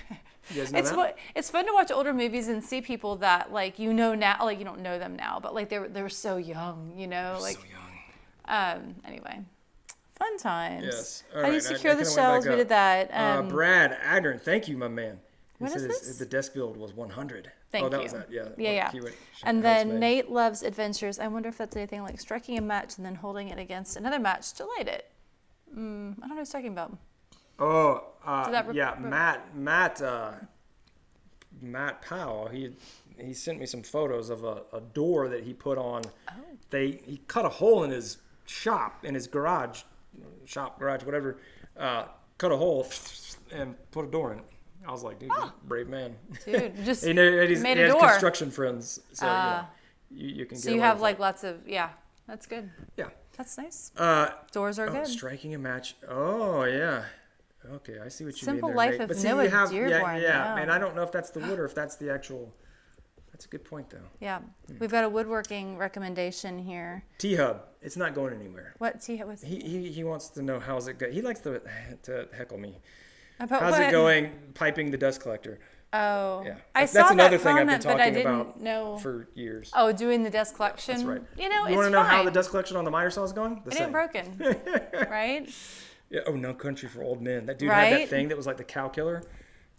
guys know that? It's fun to watch older movies and see people that like now, like you don't know them now, but like they were so young, like so young. Anyway, fun times. Yes. How All do you right, I secure the kinda went shelves? back We up. did that. Brad Agron, thank you, my man. He What is said this? the desk build was 100. Thank you. That was that. Yeah. Yeah. And then Nate loves adventures. I wonder if that's anything like striking a match and then holding it against another match to light it. I don't know what he's talking about. Oh, yeah. Matt Powell. He sent me some photos of a door that he put on. Oh. He cut a hole in his shop, in his garage, whatever. Cut a hole and put a door in it. I was like, dude, you're a brave man. Dude, just he made a has door. Construction friends, so you can. So you have like lots of That's good. Yeah. That's nice. Doors are good. Striking a match. Oh yeah. Okay, I see what you mean. Simple there, life Nate. of But see, Noah you have, Dearborn. Yeah, and I don't know if that's the wood or if that's the actual. That's a good point, though. Yeah, we've got a woodworking recommendation here. T-Hub, it's not going anywhere. What T-Hub? He wants to know how's it going. He likes to heckle me. About how's what? it going? Piping the dust collector. Oh, yeah. That's another thing I've been but I talking didn't about know. for years. Oh, doing the dust collection. That's right. You know, you want to know how the dust collection on the miter saw is going? It ain't broken, right? Yeah. Oh, No Country for Old Men. That dude right? had that thing that was like the cow killer.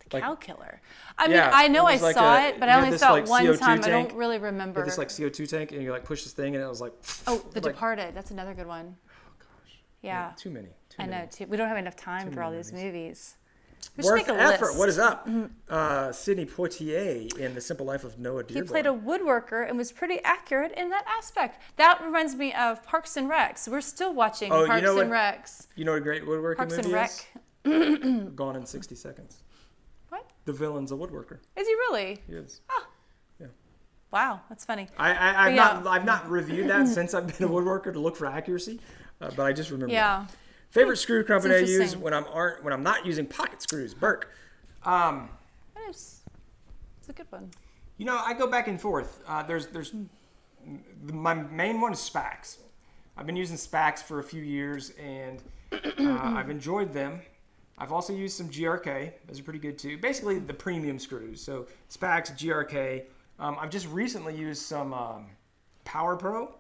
Cow killer. I mean, I know I like saw it, but I only saw it one CO2 time. Tank. I don't really remember. This like CO2 tank, and you like push this thing, and it was like. Oh, The Departed. That's another good one. Oh gosh. Yeah. Too many. I know. We don't have enough time for all these movies. We Worth should make a effort. list. What is up? Sidney Poitier in The Simple Life of Noah Dearborn. He played a woodworker and was pretty accurate in that aspect. That reminds me of Parks and Recs. We're still watching Parks and Recs. You know what a great woodworking Parks movie and Rec. is? Gone in 60 Seconds. What? The villain's a woodworker. Is he really? He is. Oh. Yeah. Wow, that's funny. I've not reviewed that since I've been a woodworker to look for accuracy, but I just remember. Yeah. That. Favorite screw company I use when I'm not using pocket screws. Burke. It's a good one. You know, I go back and forth. My main one is Spax. I've been using Spax for a few years, and I've enjoyed them. I've also used some GRK. Those are pretty good too. Basically, the premium screws. So Spax, GRK. I've just recently used some Power Pro,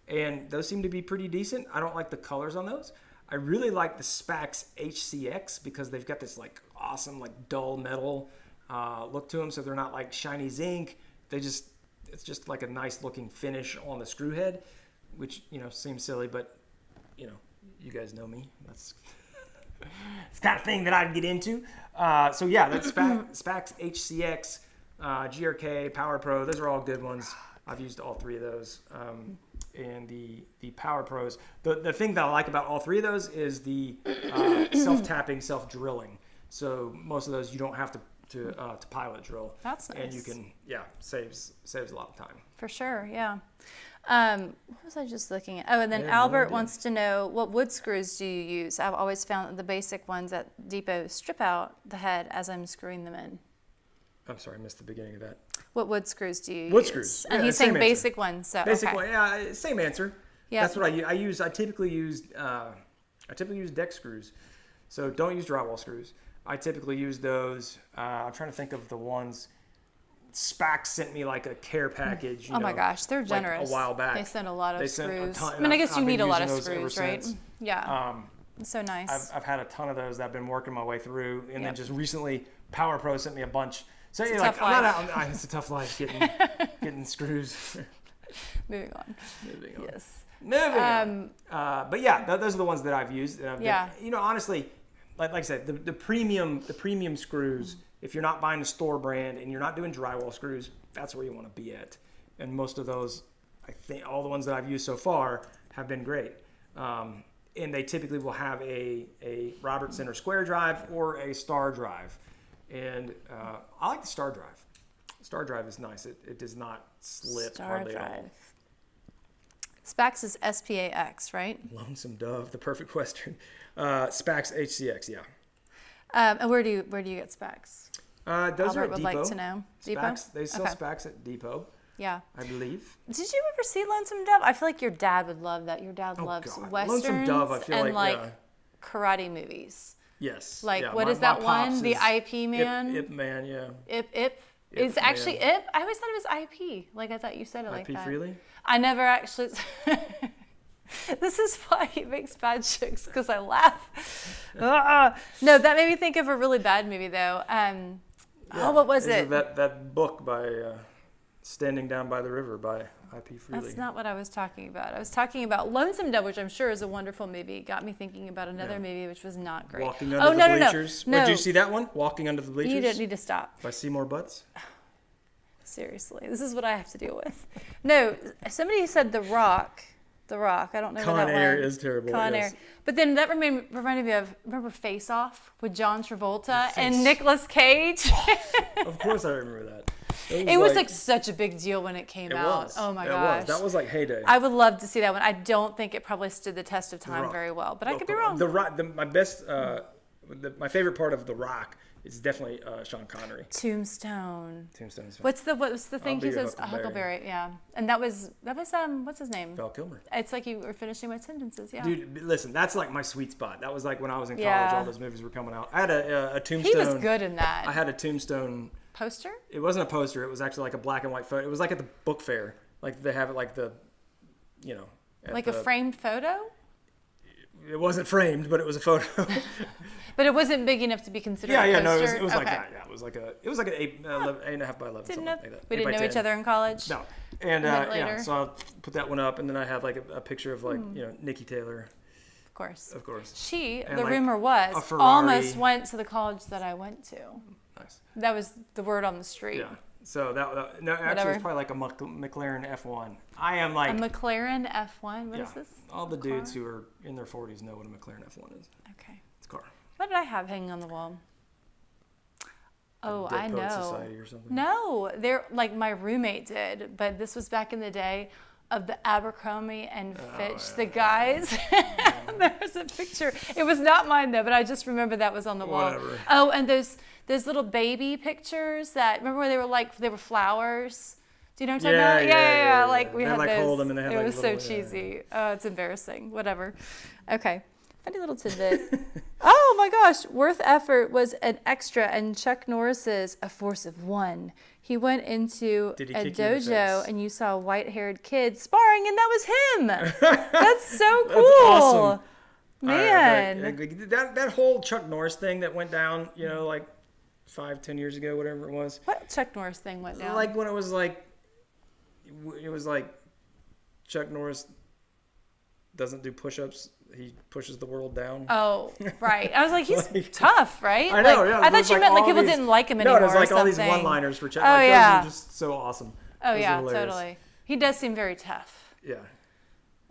and those seem to be pretty decent. I don't like the colors on those. I really like the Spax HCX because they've got this like awesome like dull metal look to them. So they're not like shiny zinc. It's just like a nice looking finish on the screw head, which seems silly, but you guys know me. That's it's the kind of thing that I'd get into. So yeah, that's Spax HCX, GRK, Power Pro. Those are all good ones. I've used all three of those. And the Power Pros. The thing that I like about all three of those is the self-tapping, self-drilling. So most of those you don't have to pilot drill. That's nice. And you can saves a lot of time. For sure, yeah. What was I just looking at? Oh, and then Albert wants to know, what wood screws do you use? I've always found the basic ones at Depot strip out the head as I'm screwing them in. I'm sorry, I missed the beginning of that. What wood screws do you use? Wood screws. And he's saying basic ones. So basic okay. one, yeah, same answer. Yeah. That's what I use. I typically use deck screws. So don't use drywall screws. I typically use those. I'm trying to think of the ones. Spax sent me like a care package. Oh my gosh, they're generous. Like a while back. They send a lot of screws. A ton, I mean, I guess you need a lot of those screws, right? Since. Yeah. It's so nice. I've had a ton of those that I've been working my way through, and then Yep. just recently, Power Pro sent me a bunch. So It's a like, tough life. it's a tough life getting screws. Moving on. Moving on. Yes. Moving on. But yeah, those are the ones that I've used. Yeah. Honestly, like I said, the premium screws. If you're not buying a store brand and you're not doing drywall screws, that's where you want to be at. And most of those, I think, all the ones that I've used so far have been great. And they typically will have a Robertson or square drive or a star drive. And I like the star drive. Star drive is nice. It does not slip hardly at all. Spax is SPAX, right? Lonesome Dove, the perfect Western. Spax HCX, yeah. And where do you get Spax? Those Albert are at would Depot. like to know. Depot? Spax, they sell Okay. Spax at Depot, Yeah. I believe. Did you ever see Lonesome Dove? I feel like your dad would love that. Your dad loves God. westerns Lonesome Dove, I feel and like, karate movies. Yes. Like, yeah. what is my that pops one? The is IP Man? Ip Man, yeah. Ip. It's actually Ip. I always thought it was IP. Like, I thought you said it like IP that. Freely? I never actually... This is why he makes bad jokes, because I laugh. No, that made me think of a really bad movie, though. Oh, what was Is it? That book by Standing Down by the River by I.P. Freely. That's not what I was talking about. I was talking about Lonesome Dove, which I'm sure is a wonderful movie. It got me thinking about another movie which was not great. Walking Under the Bleachers. No. Did you see that one? Walking Under the Bleachers? You don't need to stop. By Seymour Butts? Seriously, this is what I have to deal with. No, somebody said The Rock. The Rock. I don't know what that Con Air one. is terrible. Con yes. Air. But then that reminded me of, remember Face Off with John Travolta and Nicolas Cage? Of course I remember that. It was like such a big deal when it came out. Was. Oh my it gosh. Was. That was like heyday. I would love to see that one. I don't think it probably stood the test of time very well, but I could be wrong. The Rock. My favorite part of The Rock is definitely Sean Connery. Tombstone. Tombstone is fun. What's the thing he says? Huckleberry. Yeah. And that was what's his name? Val Kilmer. It's like you were finishing my sentences. Yeah. Dude, listen, that's like my sweet spot. That was like when I was in college. Yeah. All those movies were coming out. I had a Tombstone. He was good in that. I had a Tombstone poster. It wasn't a poster. It was actually like a black and white photo. It was like at the book fair. Like they have it like the, like a framed photo. It wasn't framed, but it was a photo. But it wasn't big enough to be considered a poster? No, it was like that. Yeah, it was like an 8.5 by 11. Didn't something know. like that. We didn't know each other in college? No. And later. so I'll put that one up, and then I have like a picture of like, Nikki Taylor. Of course. Of course. She, And the like rumor was, a Ferrari. almost went to the college that I went to. Nice. That was the word on the street. Yeah. So actually it's probably like a McLaren F1. I am like a McLaren F1. What is this? All the dudes who are in their 40s know what a McLaren F1 is. Okay. It's a car. What did I have hanging on the wall? Oh, I Dead Poets know. Society or something. No, they're like my roommate did, but this was back in the day of the Abercrombie and Fitch, the guys. There's a picture. It was not mine though, but I just remember that was on the wall. Whatever. Oh, and those little baby pictures that remember where they were flowers. Do you know what I'm talking about? Yeah. Like we they had like those. hold them and they have it like was little, so cheesy. Oh, it's embarrassing. Whatever. Okay. Funny little tidbit. Oh my gosh. Worth Effort was an extra in Chuck Norris's A Force of One. He went into Did he a kick you in the dojo face? and you saw a white-haired kid sparring, and that was him. That's so cool. That's awesome. Man. That whole Chuck Norris thing that went down, like 5-10 years ago, whatever it was. What Chuck Norris thing went down? Like when it was like Chuck Norris doesn't do push-ups. He pushes the world down. Oh, right. I was like, he's tough, right? I know, like, yeah. I thought you meant like people didn't like him anymore. No, there's like all these something. one-liners for Chuck. Oh, Those yeah. are just so awesome. Oh, Those are yeah, hilarious. totally. He does seem very tough. Yeah.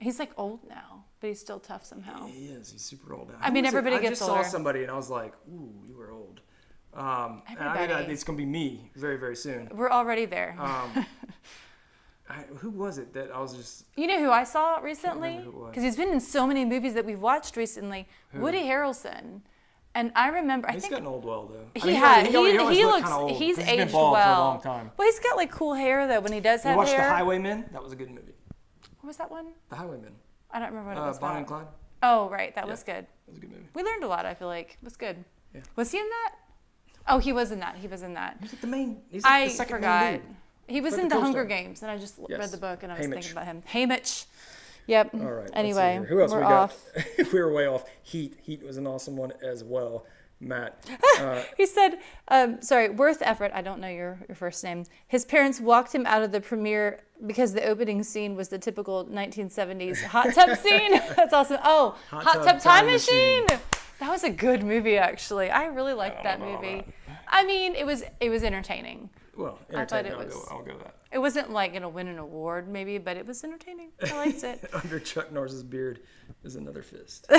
He's like old now, but he's still tough somehow. He is. He's super old now. I mean, everybody I gets just older. saw somebody and I was like, ooh, you were old. Everybody. It's going to be me very, very soon. We're already there. Who was it that I was just... You know who I saw recently? remember who it was. Because he's been in so many movies that we've watched recently. Woody Harrelson. And I remember, He's gotten old well, though. He always looked looks, kinda old, he's 'cause aged been bald well. for a long time. Well, he's got like cool hair though when he does have You watched hair. The Highwaymen? That was a good movie. What was that one? The Highwaymen. I don't remember what it was Bonnie and about. Clyde. Oh, right. That was good. That was a good movie. We learned a lot, I feel like. It was good. Yeah. Was he in that? Oh, he was in that. He was in that. He's like the main... He's like I the second forgot. main dude. He was Like in the The Hunger co-star. Games, and I just Yes. read the book, and I was Haymitch. thinking about him. Haymitch. Yep. All right. Anyway, let's see here. Who else we're we got? off. We were way off. Heat. Heat was an awesome one as well. Matt. He said, sorry, Worth Effort, I don't know your first name. His parents walked him out of the premiere because the opening scene was the typical 1970s hot tub scene. That's awesome. Oh, Hot Tub Time Machine. That was a good movie, actually. I really liked that movie. I mean, it was entertaining. Well, I thought entertaining. it was. I'll go that. It wasn't like going to win an award, maybe, but it was entertaining. I liked it. Under Chuck Norris's beard is another fist. I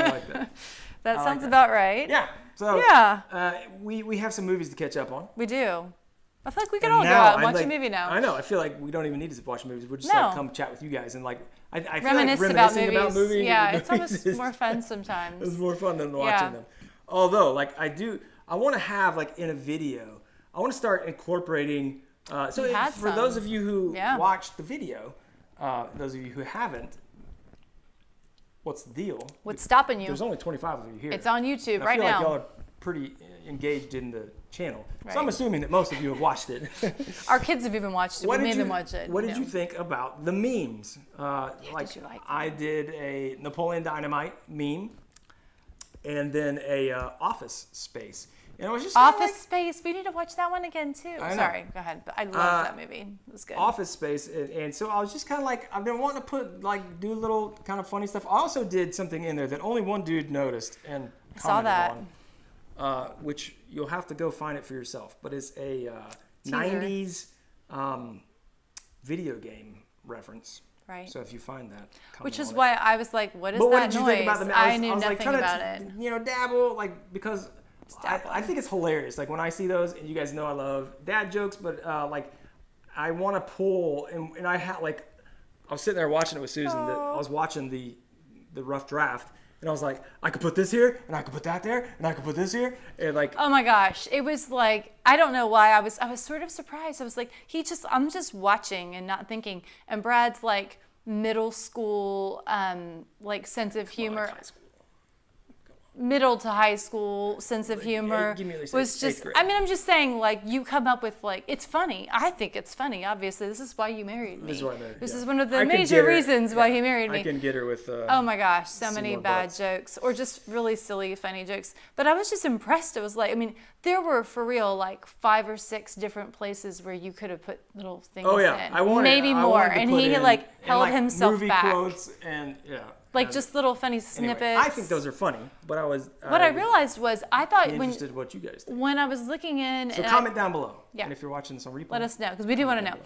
like that. That like sounds that. about right. Yeah. So Yeah. we have some movies to catch up on. We do. I feel like we could And all go now out and I'm watch a like- movie now. I know. I feel like we don't even need to watch movies. We'll just No. like come chat with you guys and like I feel Reminisce like about reminiscing movies. movies. Yeah, it's movies almost is- more fun sometimes. It's more fun than watching Yeah. them. Although, like I want to have like in a video. I want to start incorporating. So You had for some. those of you who Yeah. watched the video, those of you who haven't, what's the deal? What's stopping you? There's only 25 of you here. It's on YouTube I right feel like now. y'all are pretty engaged in the channel. So I'm Right. assuming that most of you have watched it. Our kids have even watched it. We made them watch it. What did you think about the memes? did you like them? I did a Napoleon Dynamite meme and then a Office Space. And it was just kinda Office Space. We need to watch that one again too. I know. Sorry, go ahead. But I love that movie. It was good. Office Space, and so I was just kind of like, I've been wanting to do little kind of funny stuff. I also did something in there that only one dude noticed and saw that. on, which you'll have to go find it for yourself. But it's a Teaser. 90s video game reference. Right. So if you find that, Which comment is on why I was like, what is But that what did you noise? think about the? I knew was like nothing trying about to, it. dabble, because dabble. I think it's hilarious. Like when I see those, and you guys know I love dad jokes, but I want to pull, and I had I was sitting there watching it with Susan. I was watching the rough draft, and I was like, I could put this here, and I could put that there, and I could put this here, and Oh my gosh, it was like, I don't know why I was sort of surprised. I was like, I'm just watching and not thinking, and Brad's like middle school sense of humor. high school. Middle to high school sense of humor give me at least was eighth just, grade. I mean, I'm just saying, you come up with, it's funny. I think it's funny, obviously. This is why you married me. This is why I married, This yeah. is one of the I could major get her- reasons why he married me. I can get her with. Oh my gosh, so many Seymour bad Butts. jokes, or just really silly, funny jokes. But I was just impressed. It was there were for real 5 or 6 different places where you could have put little things Oh yeah, in. I wanted maybe I more, wanted to and put he in, held and, himself movie back, quotes and just little funny Anyway, snippets. I think those are funny, but What I realized was I thought be interested in what you guys think. when I was looking in, So and comment down below. Yeah. And if you're watching this on replay, let us know because we do want to know.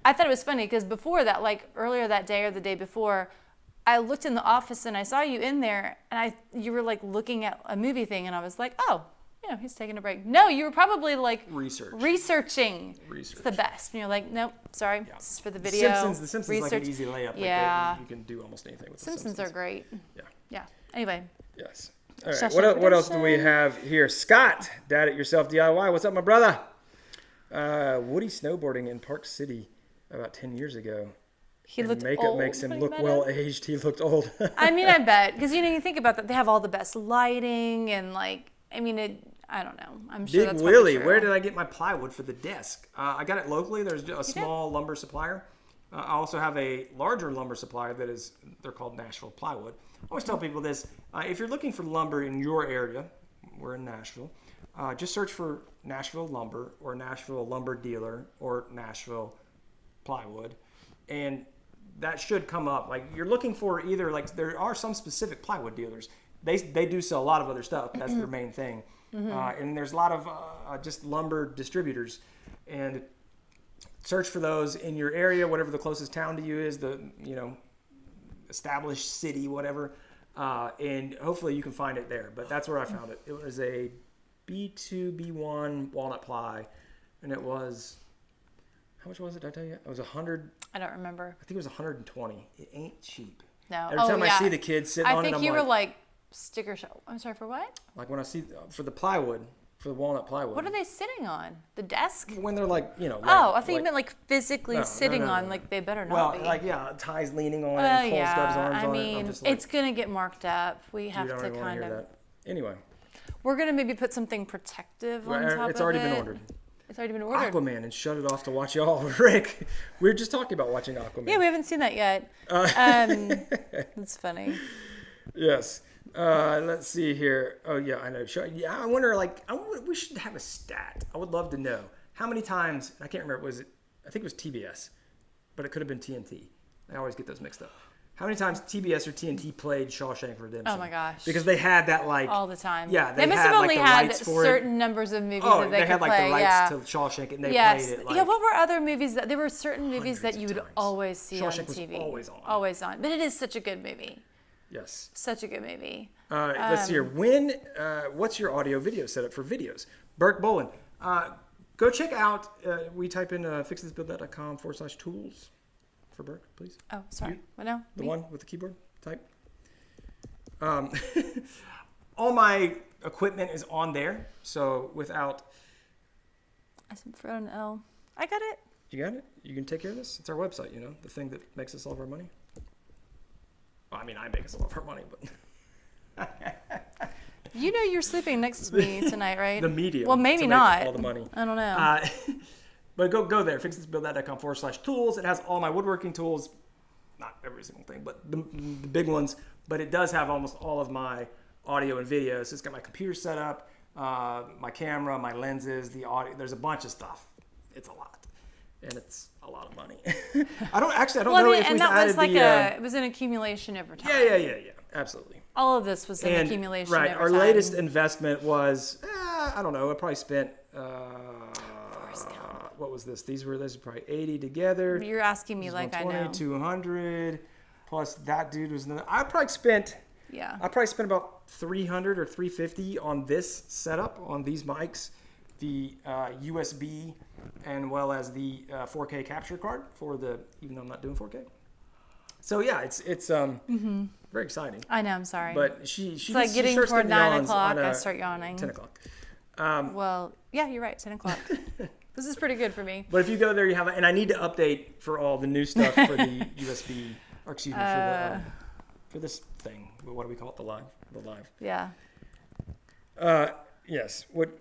I thought it was funny because before that, earlier that day or the day before, I looked in the office and I saw you in there, and you were looking at a movie thing, and I was like, oh, he's taking a break. No, you were probably researching. It's the best. And you're like, nope, sorry, this is for the video. The Simpsons is like an easy layup. Yeah. You can do almost anything with the Simpsons are great. Yeah. Yeah. Anyway. Yes. All right. Shawshank What else do we Redemption. have here? Scott, Dad It Yourself DIY. What's up, my brother? Woody snowboarding in Park City about 10 years ago. He looked Makeup old makes him when he look met well him. aged. He looked old. I mean, I bet because you think about that, they have all the best lighting and I don't know. I'm sure Big that's Willie, probably true. where did I get my plywood for the desk? I got it locally. There's a small lumber supplier. I also have a larger lumber supplier they're called Nashville Plywood. I always tell people this, if you're looking for lumber in your area, we're in Nashville, just search for Nashville Lumber or Nashville Lumber Dealer or Nashville Plywood, and that should come up. You're looking for either, there are some specific plywood dealers. They do sell a lot of other stuff. That's their main thing. And there's a lot of just lumber distributors, and search for those in your area, whatever the closest town to you is, the established city, whatever, and hopefully you can find it there. But that's where I found it. It was a B2 B1 walnut ply, and it was, how much was it? Did I tell you? It was 100. I don't remember. I think it was 120. It ain't cheap. No. Every time I see the kids sitting on it, think I'm you like, were like sticker shock. I'm sorry, for what? like when I see for the plywood, for the walnut plywood. What are they sitting on? The desk? When they're Oh, I think you meant physically No, sitting no, no, on. no. They better not Well, be. Ty's leaning on it, and Cole Stubbs' arms I on it. mean, I'm just like, it's gonna get marked up. We have dude, I to don't even want kind to hear of. that. Anyway, We're gonna maybe put something protective on top it's of already it. been ordered. It's already been ordered. Aquaman, and shut it off to watch y'all. Rick, we were just talking about watching Aquaman. Yeah, we haven't seen that yet. It's funny. Yes. Let's see here. Oh yeah, I know. Yeah, I wonder. We should have a stat. I would love to know how many times. I can't remember. I think it was TBS, but it could have been TNT. I always get those mixed up. How many times TBS or TNT played Shawshank Redemption? Oh my gosh. Because they had that All the time. Yeah, they must had, have only the had rights for it. certain numbers of movies Oh, that they could had play. the rights Yeah. to Shawshank, and they Yes. played it. Yeah. What were other movies that there were certain movies that Hundreds you of would times. always see on Shawshank was TV. always on. Always on. But it is such a good movie. Yes. Such a good movie. Let's see here. What's your audio video setup for videos? Burke Bolin. Go check out, we type in fixthisbuildthat.com/tools for Burke, please. Oh, sorry. What now? The Me? one with the keyboard type. All my equipment is on there. So without, I forgot an L. I got it. you got it? You can take care of this? It's our website, the thing that makes us all of our money. Well, I mean, I make us all of our money, but You know you're sleeping next to me tonight, right? the medium. Well, maybe to make not. all the money. I don't know. But go there, fixthisbuildthat.com/tools. It has all my woodworking tools, not every single thing, but the big ones. But it does have almost all of my audio and video. So it's got my computer set up. my camera, my lenses, the audio. There's a bunch of stuff. It's a lot, and it's a lot of money. I don't know if we've added it was an accumulation over time. Yeah, absolutely. All of this was an accumulation right. over Our time. latest investment was I don't know. I probably spent what was this? These were probably 80 together. You're asking me like I know. 200 plus that dude was another. I probably spent about 300 or 350 on this setup, on these mics, the USB, and well as the 4K capture card for even though I'm not doing 4K. So yeah, it's very exciting. I know. I'm sorry. But it's like getting toward 9 o'clock. I start yawning. 10 o'clock. Well, yeah, you're right. 10 o'clock. This is pretty good for me. But if you go there, you have and I need to update for all the new stuff for the USB, or excuse me, for this thing. What do we call it? The live. Yeah. Yes. What?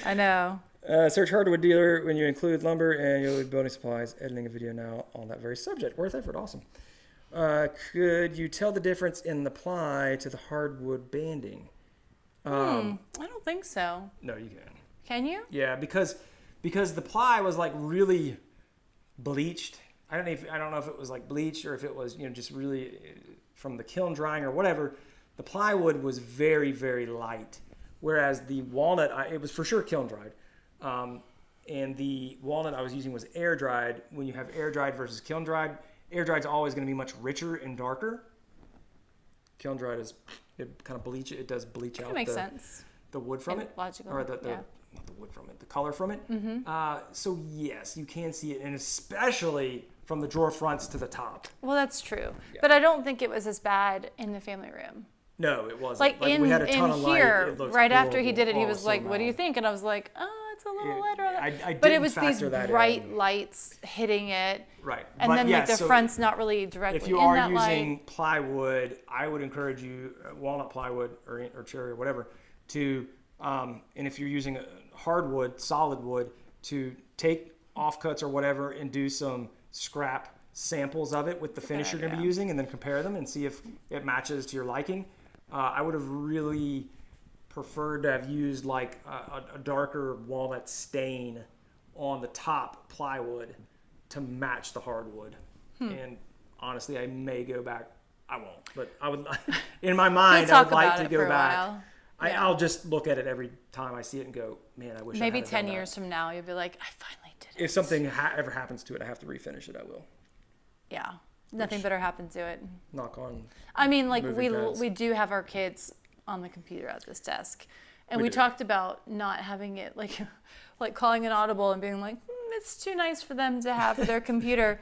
I know. Search hardwood dealer when you include lumber and you'll building supplies. Editing a video now on that very subject. Worth effort. Awesome. Could you tell the difference in the ply to the hardwood banding? I don't think so. No, you can. Can you? Yeah, because the ply was like really bleached. I don't know if it was like bleached or if it was just really from the kiln drying or whatever. The plywood was very, very light, whereas the walnut it was for sure kiln dried, and the walnut I was using was air dried. When you have air dried versus kiln dried, air dried is always going to be much richer and darker. Kiln dried it kind of bleach. It does bleach out. That makes sense. The wood from it, logical, or not the wood from it, the color from it. So yes, you can see it, and especially from the drawer fronts to the top. Well, that's true, but I don't think it was as bad in the family room. No, it wasn't. Like we had a ton of light. here, right after he did it, he was so like, "What do you think?" And I was like, "Oh, it's a little lighter." But it was these bright lights hitting it, right? And then the front's not really directly in that light. If you are using plywood, I would encourage you, walnut plywood or cherry or whatever, to and if you're using hardwood, solid wood, to take offcuts or whatever and do some scrap samples of it with the finish you're going to be using, and then compare them and see if it matches to your liking. I would have really preferred to have used like a darker walnut stain on the top plywood to match the hardwood. And honestly, I may go back. I won't, but I would. In my mind, I would like to go back. I'll just look at it every time I see it and go, man, I wish. Maybe I had 10 years from now, you'll be like, I finally did it. If something ever happens to it, I have to refinish it. I will. Yeah. Nothing better happened to it. Knock on. I mean, like we do have our kids on the computer at this desk, and we talked about not having it like calling an audible and being like, it's too nice for them to have their computer.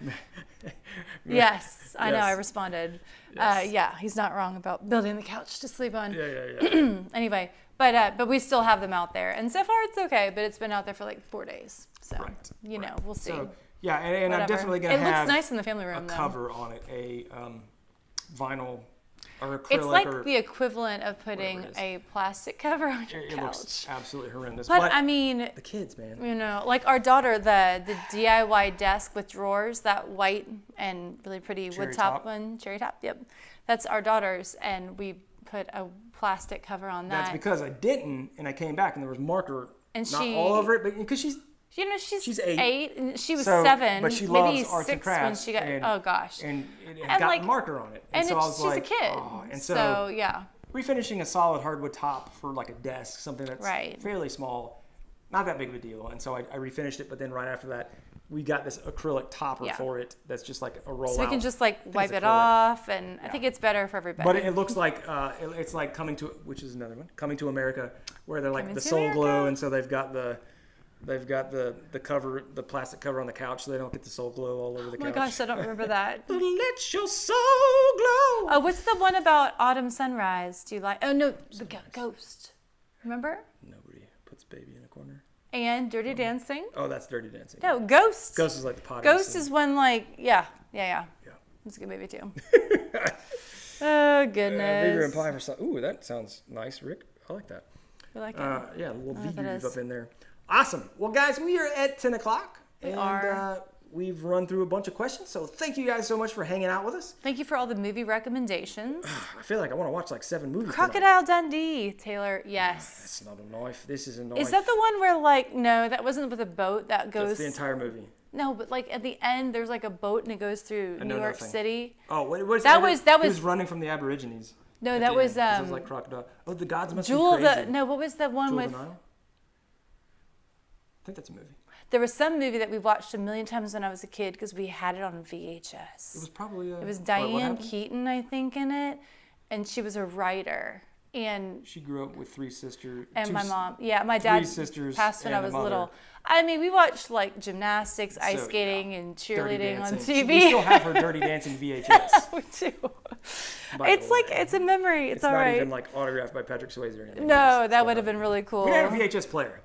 Yes, I know. I responded. Yes. Yeah, he's not wrong about building the couch to sleep on. Yeah. Anyway, but we still have them out there, and so far it's okay. But it's been out there for like 4 days, so we'll see. So, yeah, and I'm definitely going to have. It looks nice in the family room, a cover on it, a vinyl or acrylic. It's like the equivalent of putting a plastic cover on your couch. It looks absolutely horrendous. But I mean, the kids, man. Like our daughter, the DIY desk with drawers, that white and really pretty wood top one, cherry top. Yep, that's our daughter's, and we put a plastic cover on that. That's because I didn't, and I came back and there was marker and not all over it, but because she's 8 and she was 7, but she maybe loves arts 6 and crafts, when she got. Oh gosh. And it got like, marker on it, and so I was she's like, a kid. Oh. And so yeah. Refinishing a solid hardwood top for like a desk, something that's fairly small, not that big of a deal. And so I refinished it, but then right after that, we got this acrylic topper for it that's just like a roll. So we can just like wipe it off, and I think it's better for everybody. But it looks like it's like Coming to America, where they're like the Soul Glow, and so they've got the cover, the plastic cover on the couch, so they don't get the Soul Glow all over the couch. Oh my gosh, I don't remember that. Let your soul glow. Oh, what's the one about Autumn Sunrise? Do you like? Oh no, the Ghost. Remember? Nobody puts baby in a corner. And Dirty Dancing. Oh, that's Dirty Dancing. No, Ghost. Ghost is like the potty. Ghost is when like yeah. It's a good movie too. Oh goodness. Bigger and pie for some. Ooh, that sounds nice, Rick. I like that. You like it? Yeah, a little V up in there. Awesome. Well, guys, we are at 10 o'clock. We are. we've run through a bunch of questions. So thank you guys so much for hanging out with us. Thank you for all the movie recommendations. I feel like I want to watch like 7 movies. Crocodile Dundee, Taylor. Yes. That's not a knife. This is a knife. Is that the one where like no, that wasn't with a boat that goes? That's the entire movie. No, but like at the end, there's like a boat and it goes through New York nothing. City. Oh, what That was- He was running from the Aborigines. No, at that the was end, 'cause it was like crocodile. Oh, the gods must Jewel be of crazy. the no. What was the one Jewel with? of the Nile? I think that's a movie. There was some movie that we watched a million times when I was a kid because we had it on VHS. It was probably. It was what Diane happened? Keaton, I think, in it, and she was a writer. And She grew up with 3 sisters. my mom, yeah, my dad sisters passed when I and a was mother. little. I mean, we watched like gymnastics, ice So, skating, and Dirty cheerleading on Dancing. TV. We still have her Dirty Dancing VHS. We do. by It's the like way. it's a memory. It's, It's all not right. even like autographed by Patrick Swayze or anything. No, It's that still would have not- been really cool. We had a VHS player.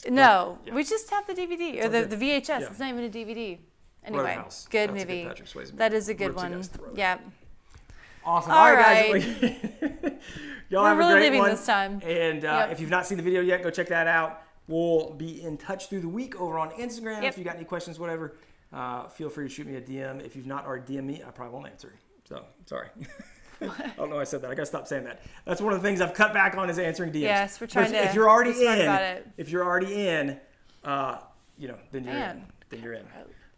No, yeah. we just have the DVD or all the good. VHS. Yeah. It's not even a DVD. Anyway, Roadhouse. good That's a good movie. Patrick Swayze movie. That is a good Roots one. Against the Road. Yeah. Awesome. All All right, right. guys. Y'all We're have a really great leaving one. this time. And Yep. if you've not seen the video yet, go check that out. We'll be in touch through the week over on Instagram. Yep. If you got any questions, whatever, feel free to shoot me a DM. If you've not already DM'd me, I probably won't answer. So, sorry. I don't know why I said that. I got to stop saying that. That's one of the things I've cut back on is answering DMs. Yes, we're But trying to if you're already be smart in, about it. if you're already in, then you're in. Man. Then you're in.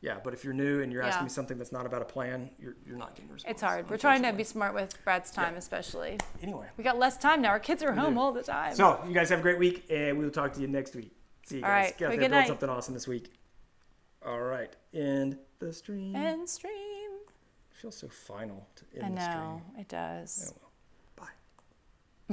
Yeah, but if you're new and you're asking Yeah. me something that's not about a plan, you're not getting a response. It's hard. We're trying to be unfortunately. smart with Brad's time, especially. Anyway. We got less time now. Our kids are home all the time. So, you guys have a great week, and we will talk to you next week. See you guys. All right. Get out Have a there, good build night. something awesome this week. All right. End the stream. And stream. It feels so final to I end the stream. know, it does. Oh, well.